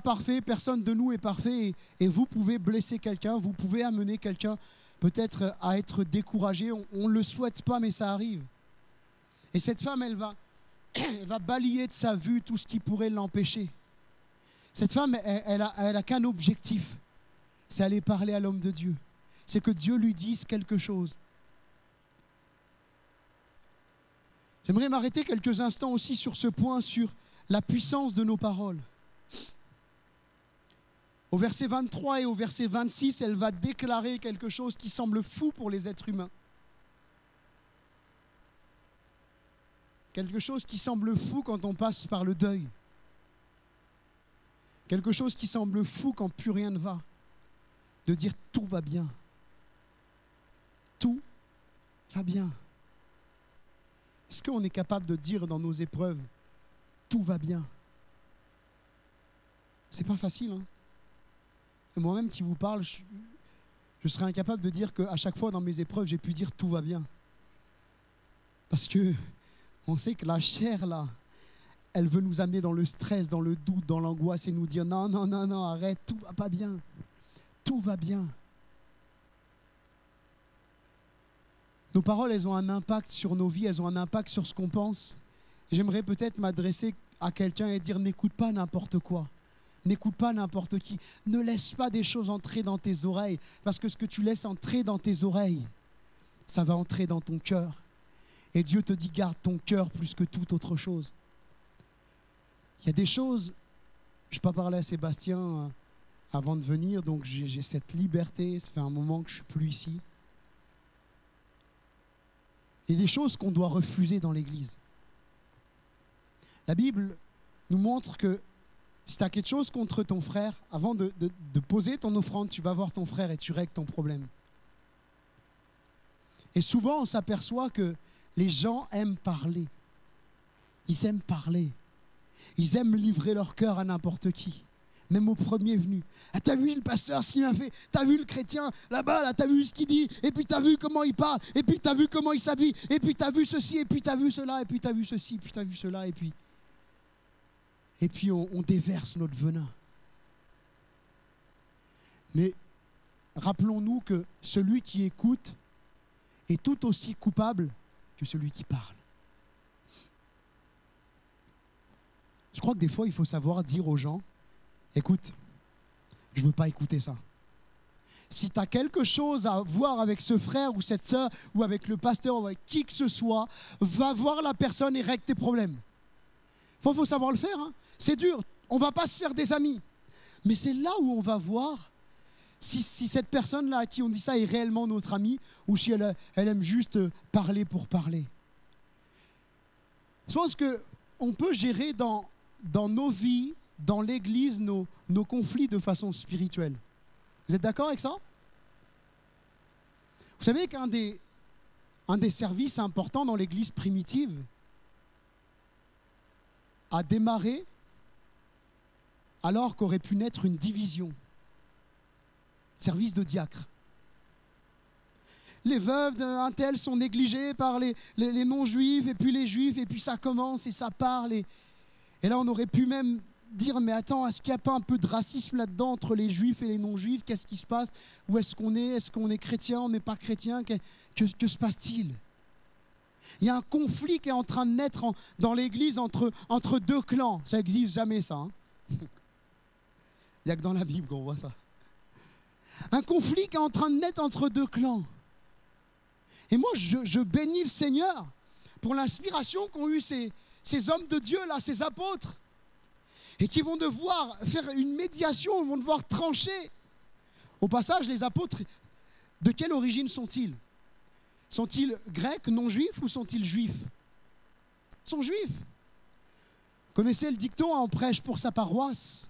parfait, personne de nous est parfait. Et vous pouvez blesser quelqu'un, vous pouvez amener quelqu'un peut-être à être découragé. On ne le souhaite pas, mais ça arrive. Et cette femme, elle va balayer de sa vue tout ce qui pourrait l'empêcher. Cette femme, elle a qu'un objectif, c'est aller parler à l'homme de Dieu. C'est que Dieu lui dise quelque chose. J'aimerais m'arrêter quelques instants aussi sur ce point, sur la puissance de nos paroles. Au verset 23 et au verset 26, elle va déclarer quelque chose qui semble fou pour les êtres humains. Quelque chose qui semble fou quand on passe par le deuil. Quelque chose qui semble fou quand plus rien ne va. De dire tout va bien. Tout va bien. Est-ce qu'on est capable de dire dans nos épreuves, tout va bien? C'est pas facile, hein? Et moi-même qui vous parle, je serais incapable de dire qu'à chaque fois dans mes épreuves, j'ai pu dire tout va bien. Parce que on sait que la chair, là, elle veut nous amener dans le stress, dans le doute, dans l'angoisse et nous dire non, non, non, non, arrête, tout va pas bien. Tout va bien. Nos paroles, elles ont un impact sur nos vies, elles ont un impact sur ce qu'on pense. Et j'aimerais peut-être m'adresser à quelqu'un et dire n'écoute pas n'importe quoi. N'écoute pas n'importe qui. Ne laisse pas des choses entrer dans tes oreilles. Parce que ce que tu laisses entrer dans tes oreilles, ça va entrer dans ton cœur. Et Dieu te dit garde ton cœur plus que toute autre chose. Il y a des choses, je n'ai pas parlé à Sébastien avant de venir, donc j'ai cette liberté, ça fait un moment que je ne suis plus ici. Il y a des choses qu'on doit refuser dans l'Église. La Bible nous montre que si tu as quelque chose contre ton frère, avant de poser ton offrande, tu vas voir ton frère et tu règles ton problème. Et souvent, on s'aperçoit que les gens aiment parler. Ils aiment parler. Ils aiment livrer leur cœur à n'importe qui, même au premier venu. Ah, t'as vu le pasteur, ce qu'il m'a fait? T'as vu le chrétien là-bas, là, t'as vu ce qu'il dit? Et puis t'as vu comment il parle? Et puis t'as vu comment il s'habille? Et puis t'as vu ceci? Et puis t'as vu cela? Et puis t'as vu ceci? Et puis t'as vu cela? Et puis on déverse notre venin. Mais rappelons-nous que celui qui écoute est tout aussi coupable que celui qui parle. Je crois que des fois, il faut savoir dire aux gens, écoute, je ne veux pas écouter ça. Si tu as quelque chose à voir avec ce frère ou cette sœur ou avec le pasteur ou avec qui que ce soit, va voir la personne et règle tes problèmes. Il faut savoir le faire, hein. C'est dur, on ne va pas se faire des amis. Mais c'est là où on va voir si cette personne-là à qui on dit ça est réellement notre amie ou si elle aime juste parler pour parler. Je pense qu'on peut gérer dans nos vies, dans l'Église, nos conflits de façon spirituelle. Vous êtes d'accord avec ça? Vous savez qu'un des services importants dans l'Église primitive a démarré alors qu'aurait pu naître une division. Service de diacre. Les veuves d'un tel sont négligées par les non-juifs, et puis les juifs, et puis ça commence et ça parle. Et là, on aurait pu même dire, mais attends, est-ce qu'il n'y a pas un peu de racisme là-dedans entre les juifs et les non-juifs? Qu'est-ce qui se passe? Où est-ce qu'on est? Est-ce qu'on est chrétien? On n'est pas chrétien? Que se passe-t-il? Il y a un conflit qui est en train de naître dans l'Église entre deux clans. Ça n'existe jamais, ça. Hein. Il n'y a que dans la Bible qu'on voit ça. Un conflit qui est en train de naître entre deux clans. Et moi, je bénis le Seigneur pour l'inspiration qu'ont eu ces hommes de Dieu, là, ces apôtres, et qui vont devoir faire une médiation, ils vont devoir trancher. Au passage, les apôtres, de quelle origine sont-ils? Sont-ils grecs, non-juifs, ou sont-ils juifs? Ils sont juifs. Vous connaissez le dicton, on prêche pour sa paroisse.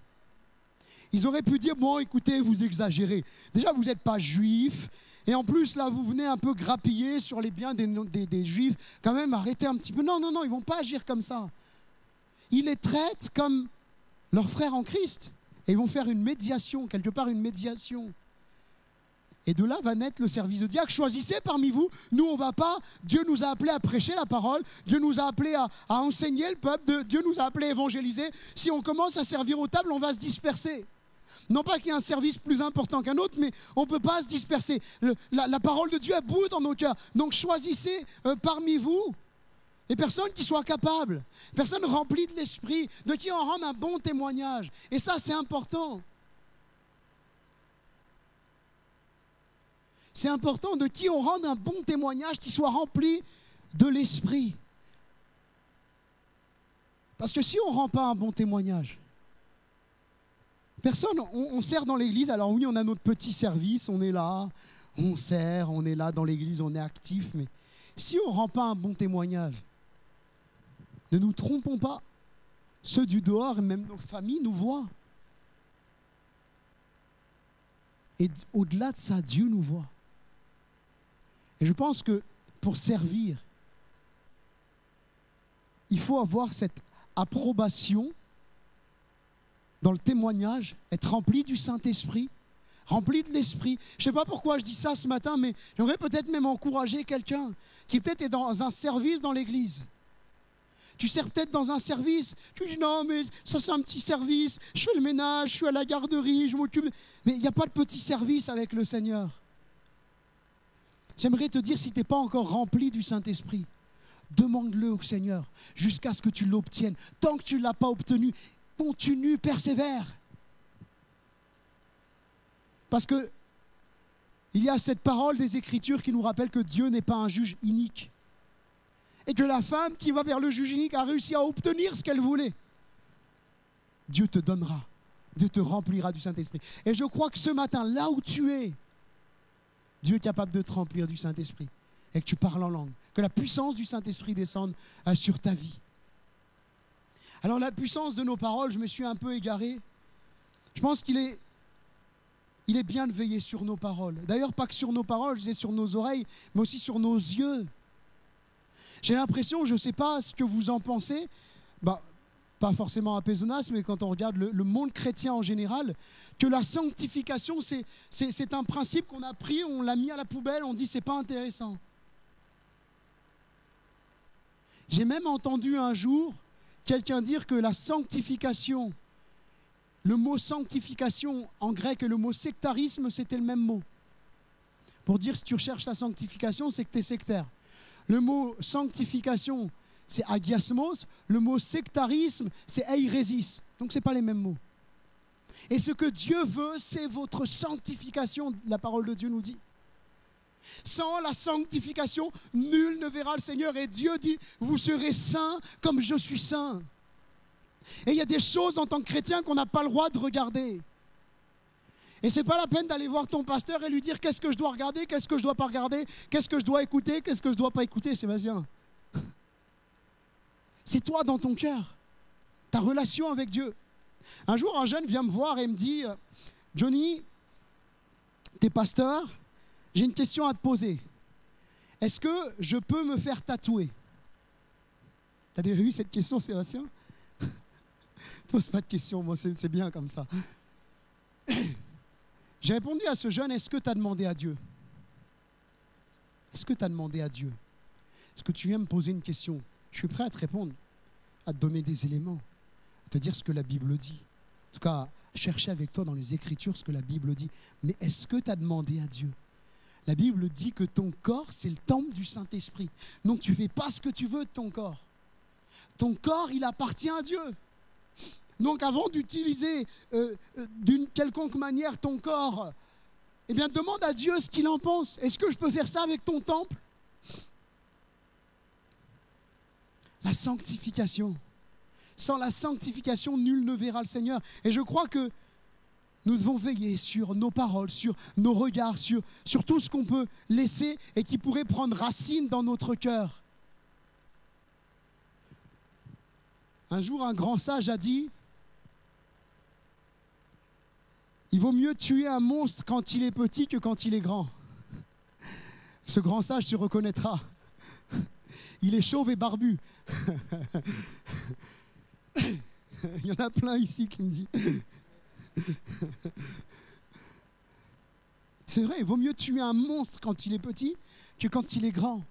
Ils auraient pu dire, bon, écoutez, vous exagérez. Déjà, vous n'êtes pas juifs. Et en plus, là, vous venez un peu grappiller sur les biens des juifs. Quand même, arrêtez un petit peu. Non, ils ne vont pas agir comme ça. Ils les traitent comme leurs frères en Christ. Et ils vont faire une médiation, quelque part une médiation. Et de là va naître le service de diacre. Choisissez parmi vous. Nous, on ne va pas. Dieu nous a appelés à prêcher la parole. Dieu nous a appelés à enseigner le peuple. Dieu nous a appelés à évangéliser. Si on commence à servir aux tables, on va se disperser. Non pas qu'il y ait un service plus important qu'un autre, mais on ne peut pas se disperser. La parole de Dieu est bout dans nos cœurs. Donc choisissez parmi vous des personnes qui soient capables, personnes remplies de l'esprit, de qui on rende un bon témoignage. Et ça, c'est important. C'est important de qui on rende un bon témoignage qui soit rempli de l'esprit. Parce que si on ne rend pas un bon témoignage, personne, on sert dans l'église, alors oui, on a notre petit service, on est là, on sert, on est là dans l'église, on est actif, mais si on ne rend pas un bon témoignage, ne nous trompons pas, ceux du dehors et même nos familles nous voient. Et au-delà de ça, Dieu nous voit. Et je pense que pour servir, il faut avoir cette approbation dans le témoignage, être rempli du Saint-Esprit, rempli de l'Esprit. Je ne sais pas pourquoi je dis ça ce matin, mais j'aimerais peut-être même encourager quelqu'un qui peut-être est dans un service dans l'église. Tu sers peut-être dans un service, tu dis non mais ça c'est un petit service, je fais le ménage, je suis à la garderie, je m'occupe. Mais il n'y a pas de petit service avec le Seigneur. J'aimerais te dire, si tu n'es pas encore rempli du Saint-Esprit, demande-le au Seigneur jusqu'à ce que tu l'obtiennes. Tant que tu ne l'as pas obtenu, continue, persévère. Parce que il y a cette parole des Écritures qui nous rappelle que Dieu n'est pas un juge inique. Et que la femme qui va vers le juge inique a réussi à obtenir ce qu'elle voulait. Dieu te donnera, Dieu te remplira du Saint-Esprit. Et je crois que ce matin, là où tu es, Dieu est capable de te remplir du Saint-Esprit. Et que tu parles en langue. Que la puissance du Saint-Esprit descende sur ta vie. Alors la puissance de nos paroles, je me suis un peu égaré. Je pense qu'il est bien de veiller sur nos paroles. D'ailleurs, pas que sur nos paroles, je dis sur nos oreilles, mais aussi sur nos yeux. J'ai l'impression, je ne sais pas ce que vous en pensez, pas forcément à Pézenas, mais quand on regarde le monde chrétien en général, que la sanctification, c'est un principe qu'on a pris, on l'a mis à la poubelle, on dit c'est pas intéressant. J'ai même entendu un jour quelqu'un dire que la sanctification, le mot sanctification en grec et le mot sectarisme, c'était le même mot. Pour dire si tu recherches la sanctification, c'est que tu es sectaire. Le mot sanctification, c'est agiasmos. Le mot sectarisme, c'est eiresis. Donc ce n'est pas les mêmes mots. Et ce que Dieu veut, c'est votre sanctification, la parole de Dieu nous dit. Sans la sanctification, nul ne verra le Seigneur. Et Dieu dit, vous serez saints comme je suis saint. Et il y a des choses en tant que chrétien qu'on n'a pas le droit de regarder. Et c'est pas la peine d'aller voir ton pasteur et lui dire qu'est-ce que je dois regarder, qu'est-ce que je dois pas regarder, qu'est-ce que je dois écouter, qu'est-ce que je dois pas écouter, Sébastien. C'est toi dans ton cœur, ta relation avec Dieu. Un jour, un jeune vient me voir et me dit « Johnny, t'es pasteur, j'ai une question à te poser. Est-ce que je peux me faire tatouer ?» T'as déjà eu cette question, Sébastien? Pose pas de question, moi c'est bien comme ça. J'ai répondu à ce jeune, est-ce que tu as demandé à Dieu? Est-ce que tu as demandé à Dieu? Est-ce que tu viens me poser une question? Je suis prêt à te répondre, à te donner des éléments, à te dire ce que la Bible dit. En tout cas, à chercher avec toi dans les Écritures ce que la Bible dit. Mais est-ce que tu as demandé à Dieu? La Bible dit que ton corps, c'est le temple du Saint-Esprit. Donc tu ne fais pas ce que tu veux de ton corps. Ton corps, il appartient à Dieu. Donc avant d'utiliser d'une quelconque manière ton corps, eh bien demande à Dieu ce qu'il en pense. Est-ce que je peux faire ça avec ton temple? La sanctification. Sans la sanctification, nul ne verra le Seigneur. Et je crois que nous devons veiller sur nos paroles, sur nos regards, sur tout ce qu'on peut laisser et qui pourrait prendre racine dans notre cœur. Un jour, un grand sage a dit: il vaut mieux tuer un monstre quand il est petit que quand il est grand. Ce grand sage se reconnaîtra. Il est chauve et barbu. Il y en a plein ici qui me disent. C'est vrai, il vaut mieux tuer un monstre quand il est petit que quand il est grand.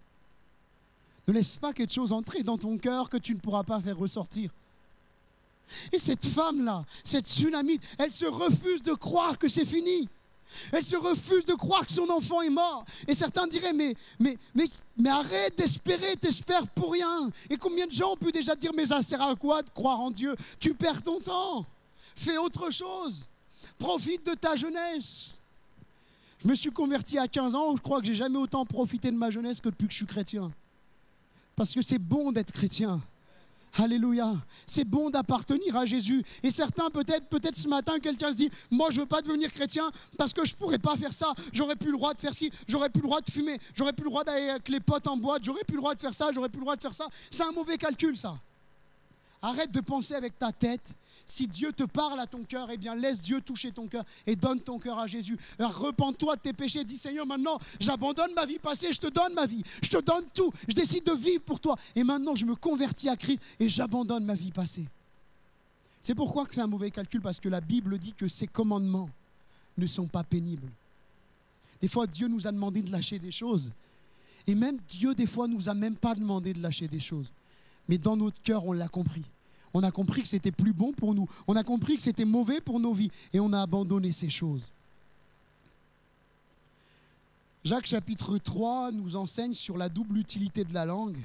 Ne laisse pas quelque chose entrer dans ton cœur que tu ne pourras pas faire ressortir. Et cette femme-là, cette Sunamite, elle se refuse de croire que c'est fini. Elle se refuse de croire que son enfant est mort. Et certains diraient, mais arrête d'espérer, t'espères pour rien. Et combien de gens ont pu déjà dire, mais ça sert à quoi de croire en Dieu? Tu perds ton temps. Fais autre chose. Profite de ta jeunesse. Je me suis converti à 15 ans, je crois que j'ai jamais autant profité de ma jeunesse que depuis que je suis chrétien. Parce que c'est bon d'être chrétien. Alléluia. C'est bon d'appartenir à Jésus. Et certains, peut-être ce matin, quelqu'un se dit, moi je ne veux pas devenir chrétien parce que je ne pourrais pas faire ça. J'aurais plus le droit de faire ci, j'aurais plus le droit de fumer, j'aurais plus le droit d'aller avec les potes en boîte, j'aurais plus le droit de faire ça, j'aurais plus le droit de faire ça. C'est un mauvais calcul, ça. Arrête de penser avec ta tête. Si Dieu te parle à ton cœur, eh bien laisse Dieu toucher ton cœur et donne ton cœur à Jésus. Alors, repens-toi de tes péchés, dis Seigneur, maintenant j'abandonne ma vie passée, je te donne ma vie, je te donne tout, je décide de vivre pour toi. Et maintenant je me convertis à Christ et j'abandonne ma vie passée. C'est pourquoi que c'est un mauvais calcul, parce que la Bible dit que ses commandements ne sont pas pénibles. Des fois Dieu nous a demandé de lâcher des choses. Et même Dieu des fois nous a même pas demandé de lâcher des choses. Mais dans notre cœur on l'a compris. On a compris que c'était plus bon pour nous. On a compris que c'était mauvais pour nos vies. Et on a abandonné ces choses. Jacques chapitre 3 nous enseigne sur la double utilité de la langue.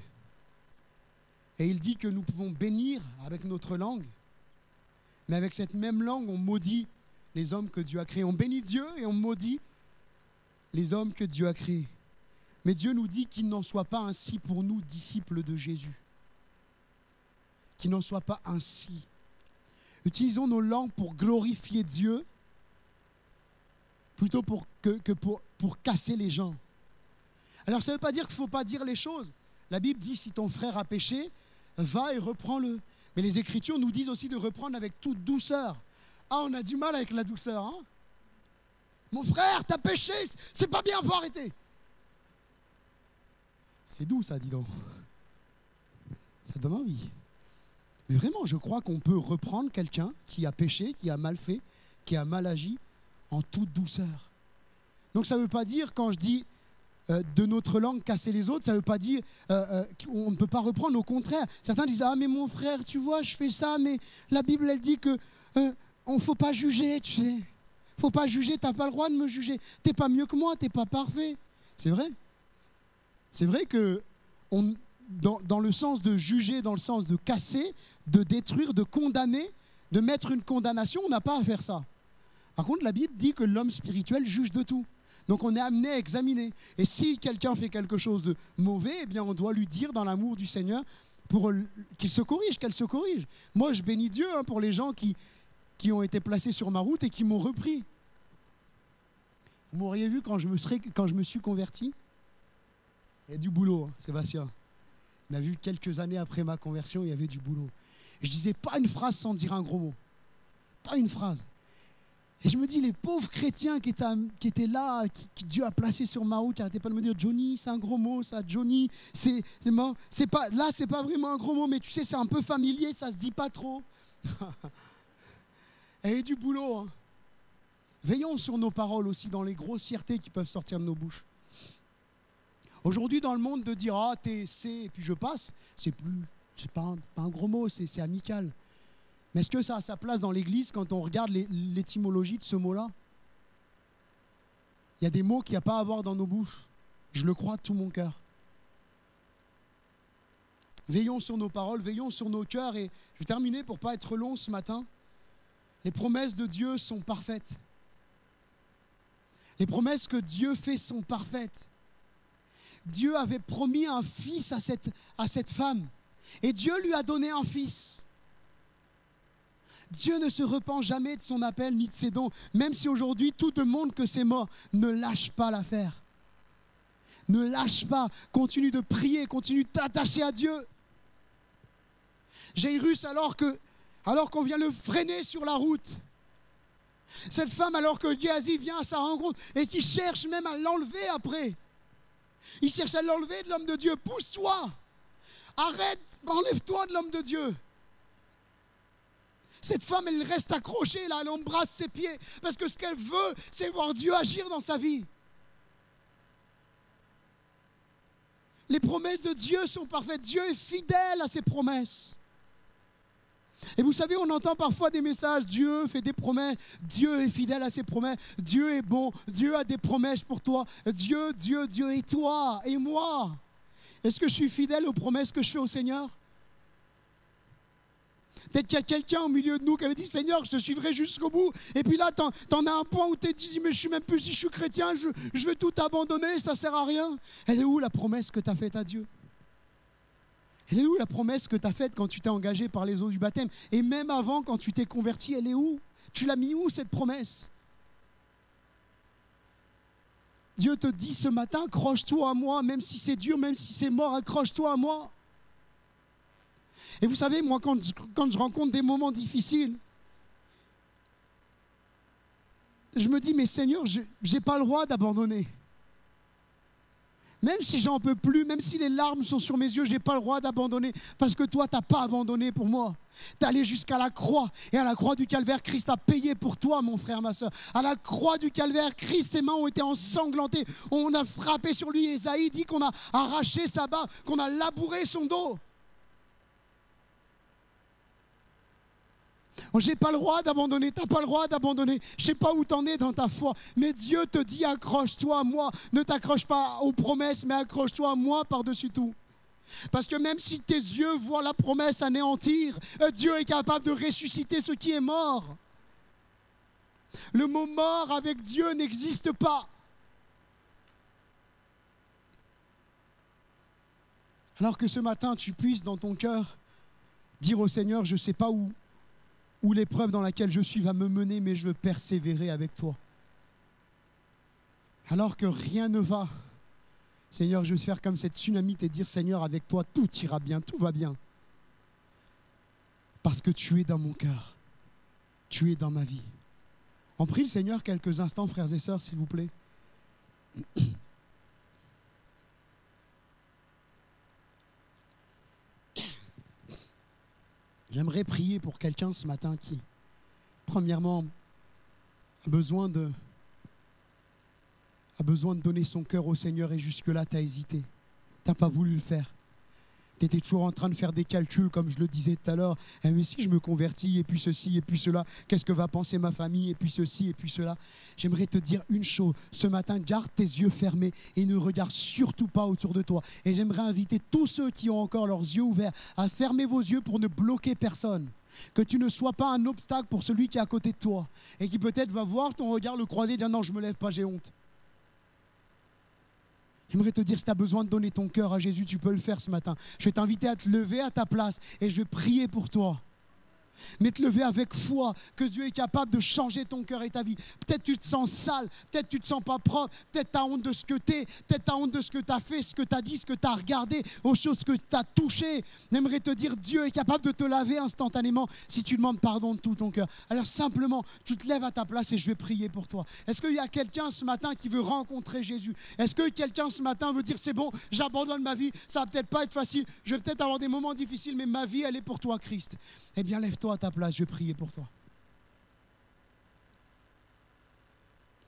Et il dit que nous pouvons bénir avec notre langue. Mais avec cette même langue, on maudit les hommes que Dieu a créés. On bénit Dieu et on maudit les hommes que Dieu a créés. Mais Dieu nous dit qu'il n'en soit pas ainsi pour nous, disciples de Jésus. Qu'il n'en soit pas ainsi. Utilisons nos langues pour glorifier Dieu plutôt que pour casser les gens. Alors ça ne veut pas dire qu'il ne faut pas dire les choses. La Bible dit, si ton frère a péché, va et reprends-le. Mais les Écritures nous disent aussi de reprendre avec toute douceur. Ah, on a du mal avec la douceur, hein? Mon frère, t'as péché, c'est pas bien, faut arrêter. C'est doux ça, dis donc. Ça donne envie. Mais vraiment, je crois qu'on peut reprendre quelqu'un qui a péché, qui a mal fait, qui a mal agi, en toute douceur. Donc ça ne veut pas dire, quand je dis de notre langue casser les autres, ça ne veut pas dire qu'on ne peut pas reprendre, au contraire. Certains disent, ah mais mon frère, tu vois, je fais ça, mais la Bible, elle dit que on ne faut pas juger, tu sais. Il ne faut pas juger, tu n'as pas le droit de me juger. Tu n'es pas mieux que moi, tu n'es pas parfait. C'est vrai. C'est vrai que dans le sens de juger, dans le sens de casser, de détruire, de condamner, de mettre une condamnation, on n'a pas à faire ça. Par contre, la Bible dit que l'homme spirituel juge de tout. Donc on est amené à examiner. Et si quelqu'un fait quelque chose de mauvais, eh bien on doit lui dire dans l'amour du Seigneur pour qu'il se corrige, qu'elle se corrige. Moi, je bénis Dieu pour les gens qui ont été placés sur ma route et qui m'ont repris. Vous m'auriez vu quand je me suis converti. Il y a du boulot, hein, Sébastien. Il m'a vu quelques années après ma conversion, il y avait du boulot. Je disais pas une phrase sans dire un gros mot. Pas une phrase. Et je me dis, les pauvres chrétiens qui étaient là, qui Dieu a placés sur ma route, qui n'arrêtaient pas de me dire, Johnny, c'est un gros mot, ça, Johnny, c'est pas, là, c'est pas vraiment un gros mot, mais tu sais, c'est un peu familier, ça se dit pas trop. Et il y a du boulot. Hein. Veillons sur nos paroles aussi, dans les grossièretés qui peuvent sortir de nos bouches. Aujourd'hui, dans le monde, de dire « Ah, c'est et puis je passe », c'est pas un gros mot, c'est amical. Mais est-ce que ça a sa place dans l'Église quand on regarde l'étymologie de ce mot-là? Il y a des mots qu'il n'y a pas à avoir dans nos bouches. Je le crois de tout mon cœur. Veillons sur nos paroles, veillons sur nos cœurs. Et je vais terminer pour ne pas être long ce matin. Les promesses de Dieu sont parfaites. Les promesses que Dieu fait sont parfaites. Dieu avait promis un fils à cette femme. Et Dieu lui a donné un fils. Dieu ne se repent jamais de son appel ni de ses dons. Même si aujourd'hui tout demande que c'est mort, ne lâche pas l'affaire. Ne lâche pas. Continue de prier, continue de t'attacher à Dieu. Jairus, alors qu'on vient le freiner sur la route. Cette femme, alors que Géasi vient à sa rencontre et qui cherche même à l'enlever après. Il cherche à l'enlever de l'homme de Dieu. Pousse-toi. Arrête, enlève-toi de l'homme de Dieu. Cette femme, elle reste accrochée là, elle embrasse ses pieds. Parce que ce qu'elle veut, c'est voir Dieu agir dans sa vie. Les promesses de Dieu sont parfaites. Dieu est fidèle à ses promesses. Et vous savez, on entend parfois des messages, Dieu fait des promesses, Dieu est fidèle à ses promesses, Dieu est bon, Dieu a des promesses pour toi, Dieu, et toi, et moi. Est-ce que je suis fidèle aux promesses que je fais au Seigneur? Peut-être qu'il y a quelqu'un au milieu de nous qui avait dit, Seigneur, je te suivrai jusqu'au bout. Et puis là, t'en as un point où tu te dis, mais je ne sais même plus si je suis chrétien, je vais tout abandonner, ça ne sert à rien. Elle est où la promesse que tu as faite à Dieu? Elle est où la promesse que tu as faite quand tu t'es engagé par les eaux du baptême? Et même avant, quand tu t'es converti, elle est où? Tu l'as mis où, cette promesse? Dieu te dit ce matin, accroche-toi à moi, même si c'est dur, même si c'est mort, accroche-toi à moi. Et vous savez, moi, quand je rencontre des moments difficiles, je me dis, mais Seigneur, je n'ai pas le droit d'abandonner. Même si j'en peux plus, même si les larmes sont sur mes yeux, je n'ai pas le droit d'abandonner. Parce que toi, tu n'as pas abandonné pour moi. Tu es allé jusqu'à la croix. Et à la croix du calvaire, Christ a payé pour toi, mon frère, ma soeur. À la croix du calvaire, Christ, ses mains ont été ensanglantées. On a frappé sur lui. Ésaïe dit qu'on a arraché sa barbe, qu'on a labouré son dos. Je n'ai pas le droit d'abandonner, tu n'as pas le droit d'abandonner. Je ne sais pas où tu en es dans ta foi, mais Dieu te dit accroche-toi à moi. Ne t'accroche pas aux promesses, mais accroche-toi à moi par-dessus tout. Parce que même si tes yeux voient la promesse anéantir, Dieu est capable de ressusciter ce qui est mort. Le mot mort avec Dieu n'existe pas. Alors que ce matin, tu puisses dans ton cœur dire au Seigneur, je ne sais pas où l'épreuve dans laquelle je suis va me mener, mais je veux persévérer avec toi. Alors que rien ne va, Seigneur, je veux faire comme cette tsunamite et dire, Seigneur, avec toi, tout ira bien, tout va bien. Parce que tu es dans mon cœur, tu es dans ma vie. On prie le Seigneur quelques instants, frères et sœurs, s'il vous plaît. J'aimerais prier pour quelqu'un ce matin qui, premièrement, a besoin de donner son cœur au Seigneur et jusque-là, tu as hésité. Tu n'as pas voulu le faire. Tu étais toujours en train de faire des calculs, comme je le disais tout à l'heure. Mais si je me convertis, et puis ceci, et puis cela, qu'est-ce que va penser ma famille, et puis ceci, et puis cela. J'aimerais te dire une chose. Ce matin, garde tes yeux fermés et ne regarde surtout pas autour de toi. Et j'aimerais inviter tous ceux qui ont encore leurs yeux ouverts à fermer vos yeux pour ne bloquer personne. Que tu ne sois pas un obstacle pour celui qui est à côté de toi et qui peut-être va voir ton regard le croiser et dire non, je ne me lève pas, j'ai honte. J'aimerais te dire, si tu as besoin de donner ton cœur à Jésus, tu peux le faire ce matin. Je vais t'inviter à te lever à ta place et je vais prier pour toi. mais te lever avec foi que Dieu est capable de changer ton cœur et ta vie. Peut-être tu te sens sale, peut-être tu te sens pas propre, peut-être tu as honte de ce que tu es, peut-être tu as honte de ce que tu as fait, ce que tu as dit, ce que tu as regardé, aux choses que tu as touchées. J'aimerais te dire, Dieu est capable de te laver instantanément si tu demandes pardon de tout ton cœur. Alors simplement, tu te lèves à ta place et je vais prier pour toi. Est-ce qu'il y a quelqu'un ce matin qui veut rencontrer Jésus? Est-ce que quelqu'un ce matin veut dire, c'est bon, j'abandonne ma vie, ça va peut-être pas être facile, je vais peut-être avoir des moments difficiles, mais ma vie, elle est pour toi, Christ. Eh bien, lève-toi à ta place, je vais prier pour toi.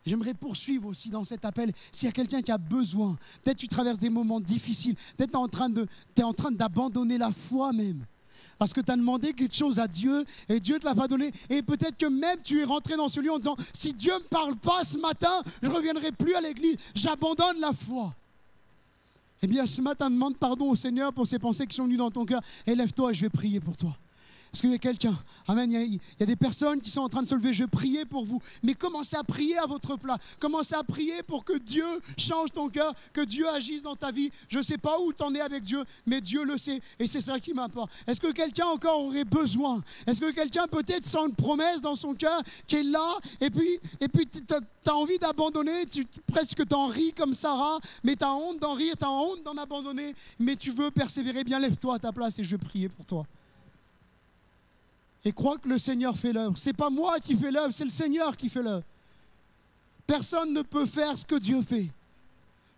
J'aimerais poursuivre aussi dans cet appel. S'il y a quelqu'un qui a besoin, peut-être tu traverses des moments difficiles, peut-être tu es en train d'abandonner la foi même. Parce que tu as demandé quelque chose à Dieu et Dieu ne te l'a pas donné. Et peut-être que même tu es rentré dans ce lieu en disant, si Dieu ne me parle pas ce matin, je ne reviendrai plus à l'église, j'abandonne la foi. Eh bien, ce matin, demande pardon au Seigneur pour ces pensées qui sont venues dans ton cœur. Et lève-toi et je vais prier pour toi. Est-ce qu'il y a quelqu'un? Amen. Il y a des personnes qui sont en train de se lever. Je vais prier pour vous. Mais commencez à prier à votre place. Commencez à prier pour que Dieu change ton cœur, que Dieu agisse dans ta vie. Je ne sais pas où tu en es avec Dieu, mais Dieu le sait. Et c'est ça qui m'importe. Est-ce que quelqu'un encore aurait besoin? Est-ce que quelqu'un peut-être sent une promesse dans son cœur qui est là? Et puis tu as envie d'abandonner. Presque t'en ris comme Sarah, mais tu as honte d'en rire, tu as honte d'en abandonner. Mais tu veux persévérer. Bien, lève-toi à ta place et je vais prier pour toi. Et crois que le Seigneur fait l'œuvre. Ce n'est pas moi qui fais l'œuvre, c'est le Seigneur qui fait l'œuvre. Personne ne peut faire ce que Dieu fait.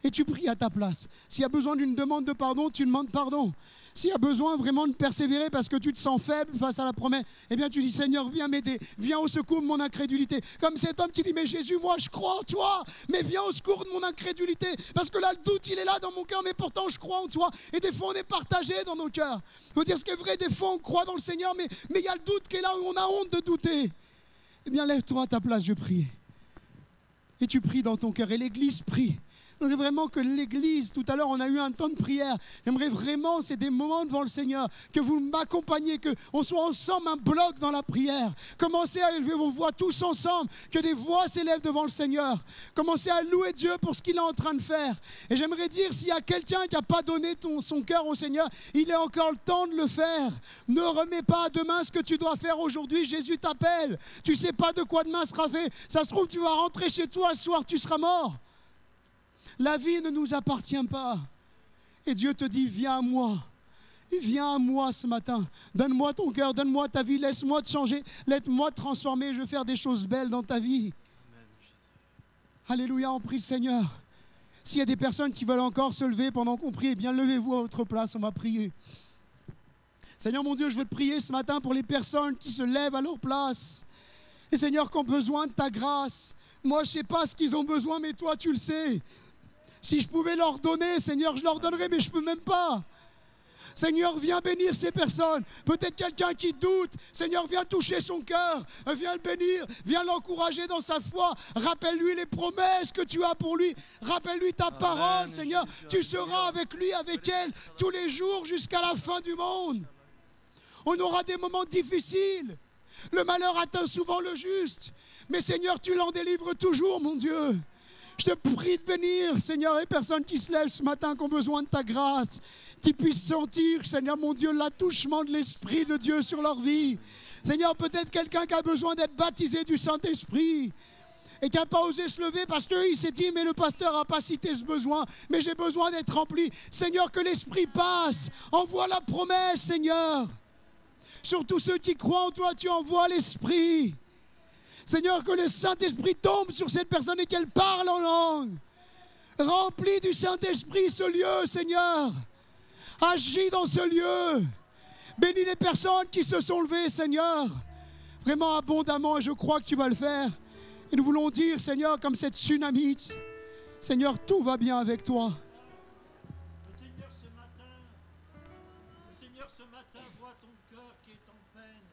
Et tu pries à ta place. S'il y a besoin d'une demande de pardon, tu demandes pardon. S'il y a besoin vraiment de persévérer parce que tu te sens faible face à la promesse, eh bien tu dis, Seigneur, viens m'aider, viens au secours de mon incrédulité. Comme cet homme qui dit, mais Jésus, moi je crois en toi, mais viens au secours de mon incrédulité. Parce que là, le doute, il est là dans mon cœur, mais pourtant je crois en toi. Et des fois, on est partagé dans nos cœurs. Il faut dire ce qui est vrai, des fois, on croit dans le Seigneur, mais il y a le doute qui est là où on a honte de douter. Eh bien, lève-toi à ta place, je prie. Et tu pries dans ton cœur, et l'Église prie. J'aimerais vraiment que l'Église, tout à l'heure on a eu un temps de prière, j'aimerais vraiment, c'est des moments devant le Seigneur, que vous m'accompagniez, qu'on soit ensemble un bloc dans la prière. Commencez à élever vos voix tous ensemble, que des voix s'élèvent devant le Seigneur. Commencez à louer Dieu pour ce qu'il est en train de faire. Et j'aimerais dire, s'il y a quelqu'un qui n'a pas donné son cœur au Seigneur, il est encore le temps de le faire. Ne remets pas à demain ce que tu dois faire aujourd'hui, Jésus t'appelle. Tu ne sais pas de quoi demain sera fait. Ça se trouve, tu vas rentrer chez toi ce soir, tu seras mort. La vie ne nous appartient pas. Et Dieu te dit, viens à moi. Viens à moi ce matin. Donne-moi ton cœur, donne-moi ta vie, laisse-moi te changer, laisse-moi te transformer. Je vais faire des choses belles dans ta vie. Amen. Alléluia, on prie le Seigneur. S'il y a des personnes qui veulent encore se lever pendant qu'on prie, eh bien levez-vous à votre place, on va prier. Seigneur mon Dieu, je veux te prier ce matin pour les personnes qui se lèvent à leur place. Et Seigneur, qui ont besoin de ta grâce. Moi, je ne sais pas ce qu'ils ont besoin, mais toi, tu le sais. Si je pouvais leur donner, Seigneur, je leur donnerais, mais je ne peux même pas. Seigneur, viens bénir ces personnes. Peut-être quelqu'un qui doute. Seigneur, viens toucher son cœur. Viens le bénir. Viens l'encourager dans sa foi. Rappelle-lui les promesses que tu as pour lui. Rappelle-lui ta parole, Seigneur. Tu seras avec lui, avec elle, tous les jours jusqu'à la fin du monde. On aura des moments difficiles. Le malheur atteint souvent le juste. Mais Seigneur, tu l'en délivres toujours, mon Dieu. Je te prie de bénir, Seigneur, les personnes qui se lèvent ce matin, qui ont besoin de ta grâce, qui puissent sentir, Seigneur, mon Dieu, l'attouchement de l'Esprit de Dieu sur leur vie. Seigneur, peut-être quelqu'un qui a besoin d'être baptisé du Saint-Esprit et qui n'a pas osé se lever parce qu'il s'est dit, mais le pasteur n'a pas cité ce besoin, mais j'ai besoin d'être rempli. Seigneur, que l'Esprit passe, envoie la promesse, Seigneur. Sur tous ceux qui croient en toi, tu envoies l'Esprit. Seigneur, que le Saint-Esprit tombe sur cette personne et qu'elle parle en langue. Remplis du Saint-Esprit ce lieu, Seigneur. Agis dans ce lieu. Bénis les personnes qui se sont levées, Seigneur. Vraiment abondamment, et je crois que tu vas le faire. Et nous voulons dire, Seigneur, comme cette tsunamite, Seigneur, tout va bien avec toi. Le Seigneur ce matin voit ton cœur qui est en peine.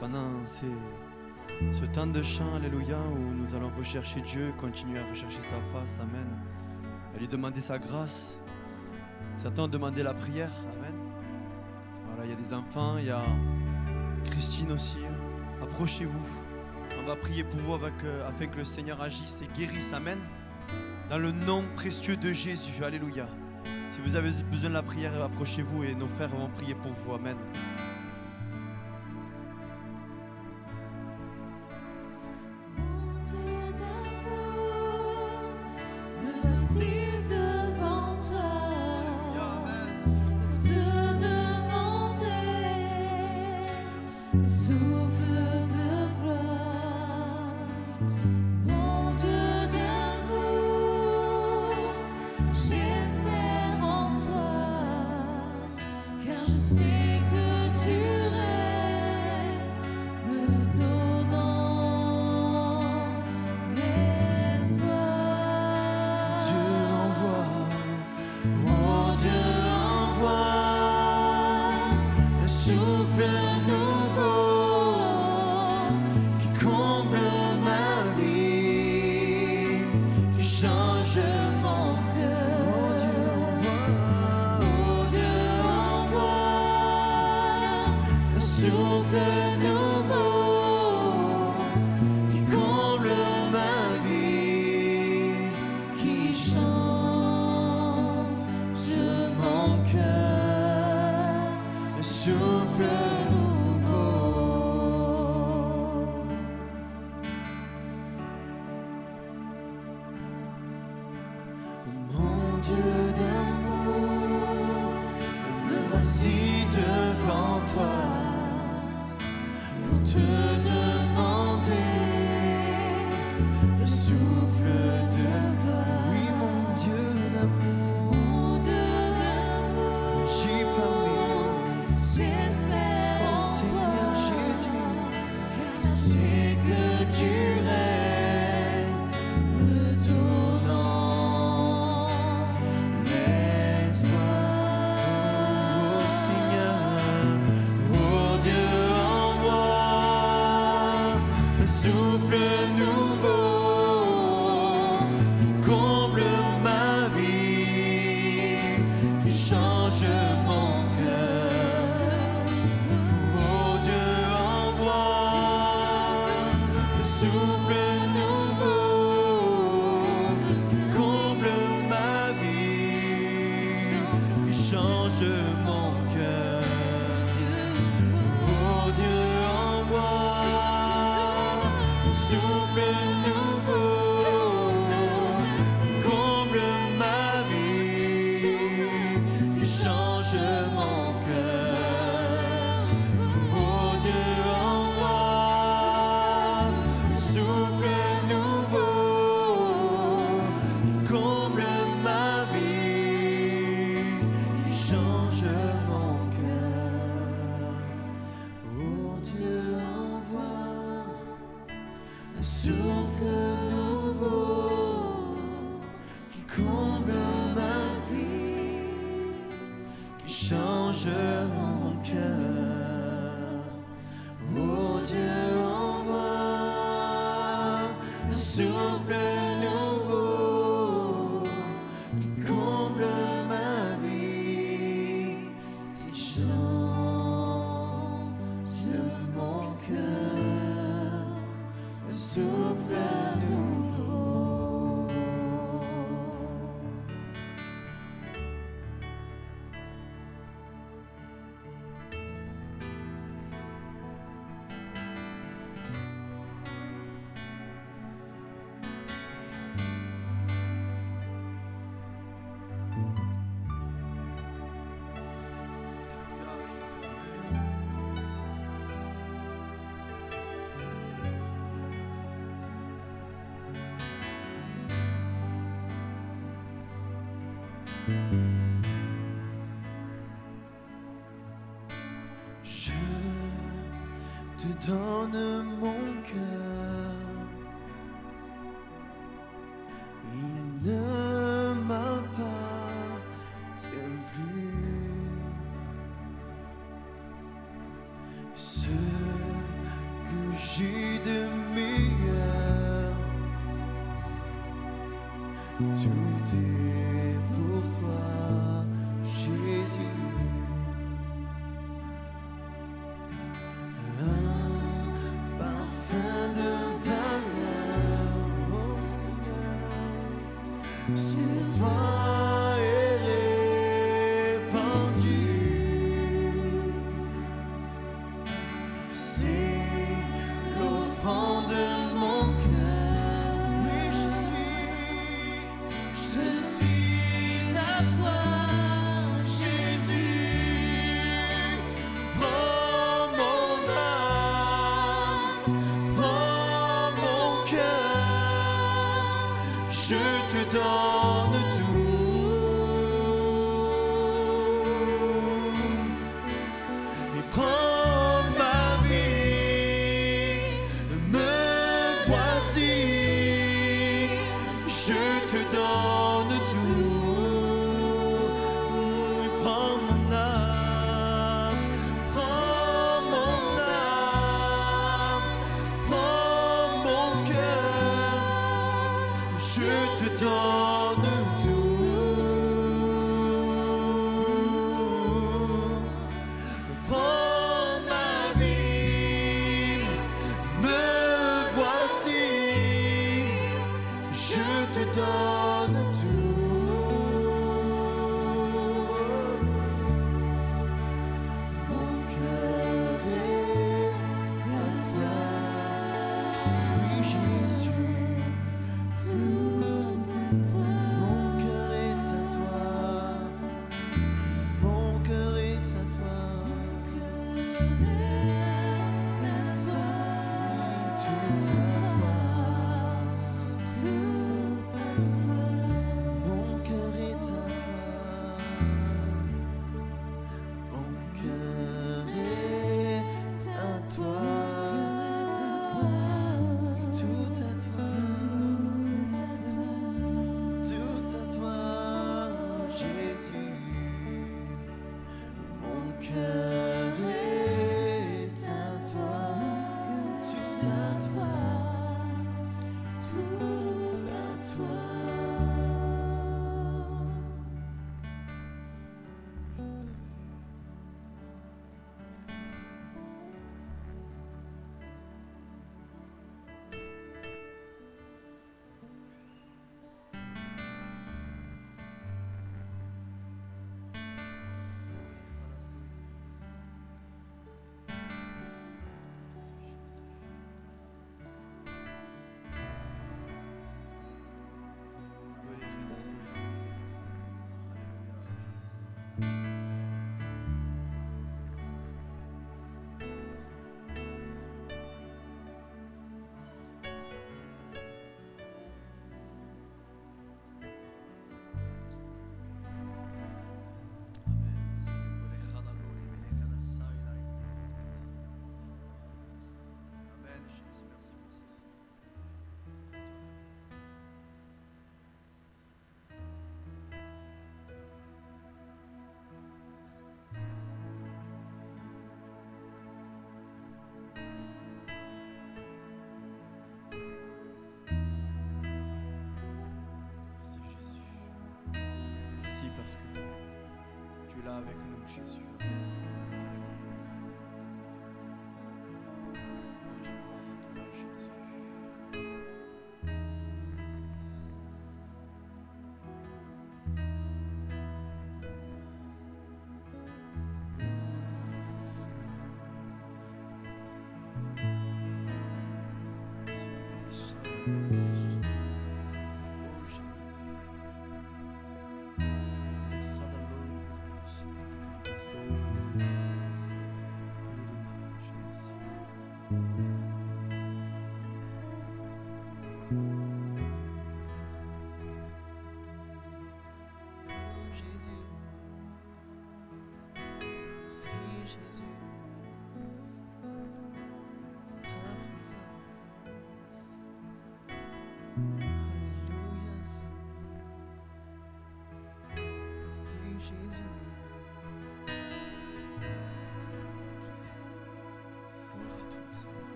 pendant ce temps de chant, alléluia, où nous allons rechercher Dieu, continuer à rechercher sa face, amen, à lui demander sa grâce. Certains ont demandé la prière, amen. Voilà, il y a des enfants, il y a Christine aussi. Approchez-vous. On va prier pour vous afin que le Seigneur agisse et guérisse, amen. Dans le nom précieux de Jésus, alléluia. Si vous avez besoin de la prière, approchez-vous et nos frères vont prier pour vous, amen. Mon Dieu d'amour, me voici devant toi pour te demander le souffle de gloire. Mon Dieu d'amour, j'espère en toi, car je sais que tu règnes, me donnant l'espoir. Dieu envoie, oh Dieu envoie le souffle nouveau qui comble ma vie, qui change mon cœur. Oh Dieu envoie le souffle nouveau qui comble ma vie, qui change mon cœur, le souffle nouveau. Mon Dieu d'amour, me voici devant toi pour te demander le souffle de gloire. Oui, mon Dieu d'amour, Mon Dieu d'amour, j'ai parmi nous, j'espère oh en Seigneur toi, Jésus, car je sais c'est que tu règnes, me donnant l'espoir. Oh Seigneur, oh Dieu envoie le souffle nouveau qui comble ma vie, qui change mon cœur. Oh Dieu envoie le souffle nouveau qui comble ma vie, qui change mon cœur. Oh Dieu envoie le souffle nouveau qui comble ma vie, qui change mon cœur. Oh Dieu envoie le souffle nouveau qui comble ma vie, qui change mon cœur. Oh Dieu envoie le souffle nouveau qui comble ma vie, qui change mon cœur. Oh Dieu envoie le souffle nouveau qui comble ma vie, qui change mon cœur, le souffle nouveau. Je te donne mon cœur, il ne m'appartient plus. Ce tout est pour toi, Jésus. Un parfum de valeur, oh Seigneur, sur toi est répandu. C'est l'offrande de mon cœur. Oui, je suis à toi, Jésus. Prends mon âme, prends mon cœur. Je te donne tout. Et prends ma vie, me voici. Je te donne tout. Et prends mon âme, prends mon âme, prends mon cœur. Je te donne tout. Prends ma vie, me voici. Je te donne tout. Mon cœur est à toi. Oui, Jésus. Tout à toi. Mon cœur est à toi. Mon cœur est à toi. Tout à toi. Mon cœur est à toi. Mon cœur est à toi. Tout à toi. Tout à toi, Jésus. Mon cœur est à toi. Tout à toi. Tout à toi. Amen, Jésus, merci pour ça. Merci Jésus. Merci parce que tu es là avec nous, Jésus. Amen. Je crois en toi, Jésus.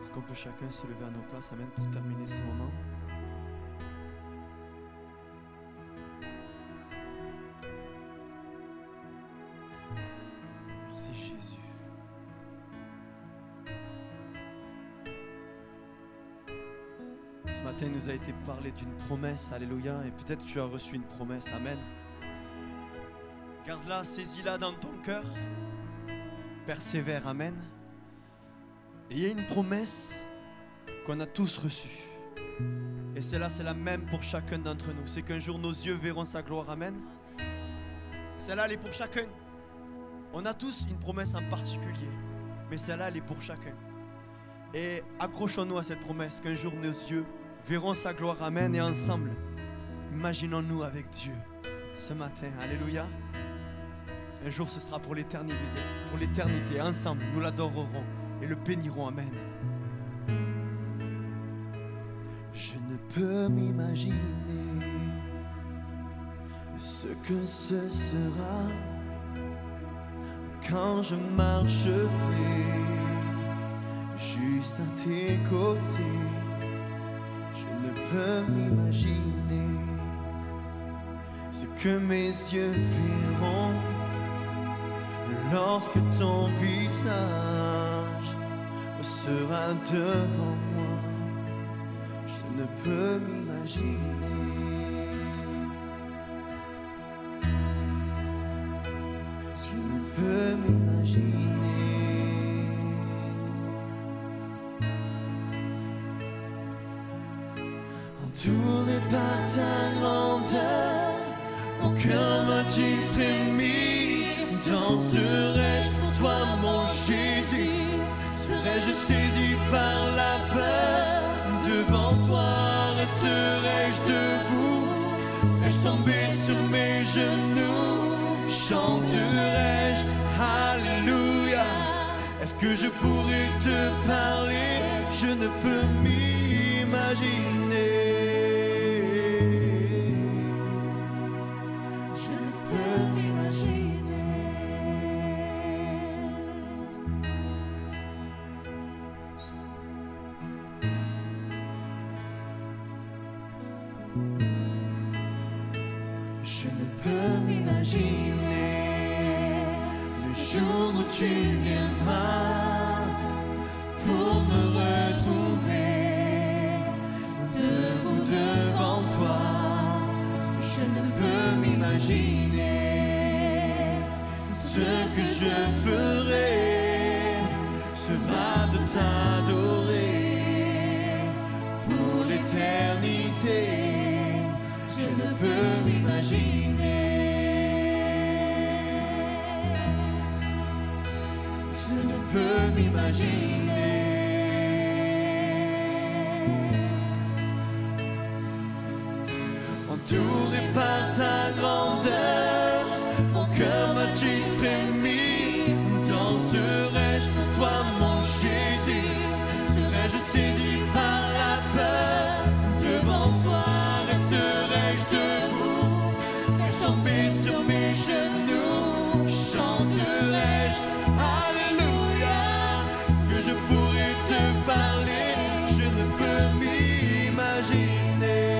Est-ce qu'on peut chacun se lever à nos places, amen, pour terminer ce moment? matin, il nous a été parlé d'une promesse, alléluia, et peut-être que tu as reçu une promesse, amen. Garde-la, saisis-la dans ton cœur, persévère, amen. Et il y a une promesse qu'on a tous reçue, et celle-là, c'est la même pour chacun d'entre nous, c'est qu'un jour nos yeux verront sa gloire, amen. Celle-là, elle est pour chacun. On a tous une promesse en particulier, mais celle-là, elle est pour chacun. Et accrochons-nous à cette promesse qu'un jour nos yeux verront sa gloire, amen, et ensemble, imaginons-nous avec Dieu ce matin, alléluia. Un jour ce sera pour l'éternité, ensemble, nous l'adorerons et le bénirons, amen. Je ne peux m'imaginer ce que ce sera quand je marcherai juste à tes côtés. Je ne peux m'imaginer ce que mes yeux verront lorsque ton visage sera devant moi. Je ne peux m'imaginer. Je ne peux m'imaginer. Entouré par ta grandeur, mon cœur va-t-il frémir? Danserai-je pour toi, mon Jésus? Serais-je saisi par la peur? Devant toi, resterai-je debout? Vais-je tomber sur mes genoux? Chanterai-je Alléluia? Est-ce que je pourrais te parler? Je ne peux m'imaginer. Je ne peux m'imaginer. Je ne peux m'imaginer le jour où tu viendras pour me retrouver debout devant toi. Je ne peux m'imaginer ce que je ferai sera de t'adorer pour l'éternité. Je ne peux m'imaginer. Je ne peux m'imaginer. Entouré par ta grandeur, mon cœur va-t-il frémir? Danserai-je pour toi, mon Jésus? Serais-je saisi par la peur? Devant toi, resterai-je debout? Vais-je tomber sur mes genoux? Chanterai-je Alléluia? Est-ce que je pourrais te parler? Je ne peux m'imaginer.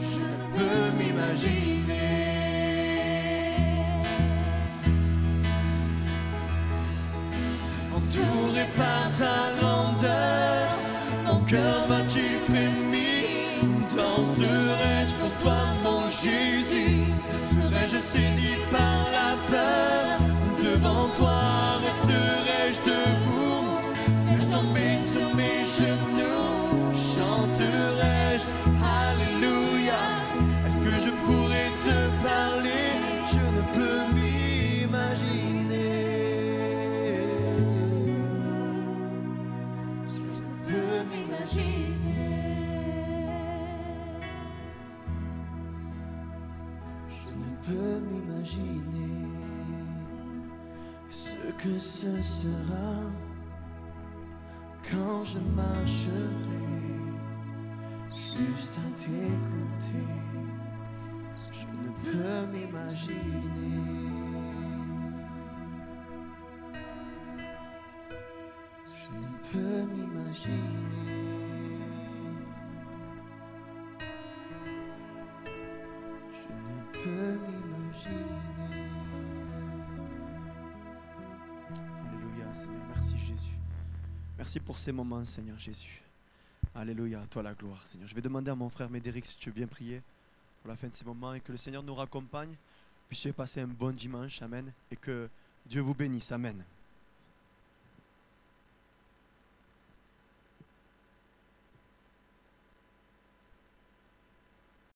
Je ne peux m'imaginer. Entouré par ta grandeur, mon cœur va-t-il frémir? Danserai-je pour toi, mon Jésus? Serais-je saisi par la peur? Devant toi, resterai-je debout? Vais-je tomber sur mes genoux? Chanterai-je Alléluia? Est-ce que je pourrais te parler? Je ne peux m'imaginer. Je ne peux m'imaginer. Je ne peux m'imaginer ce que ce sera quand je marcherai juste à tes côtés. Je ne peux m'imaginer. Je ne peux m'imaginer. Je ne peux m'imaginer. Alléluia, Seigneur, merci Jésus. Merci Merci pour ces moments, Seigneur Jésus. Alléluia, à toi la gloire, Seigneur. Je vais demander à mon frère Médéric si tu veux bien prier pour la fin de ces moments et que le Seigneur nous raccompagne. Puissiez passer un bon dimanche, amen. Et que Dieu vous bénisse, amen.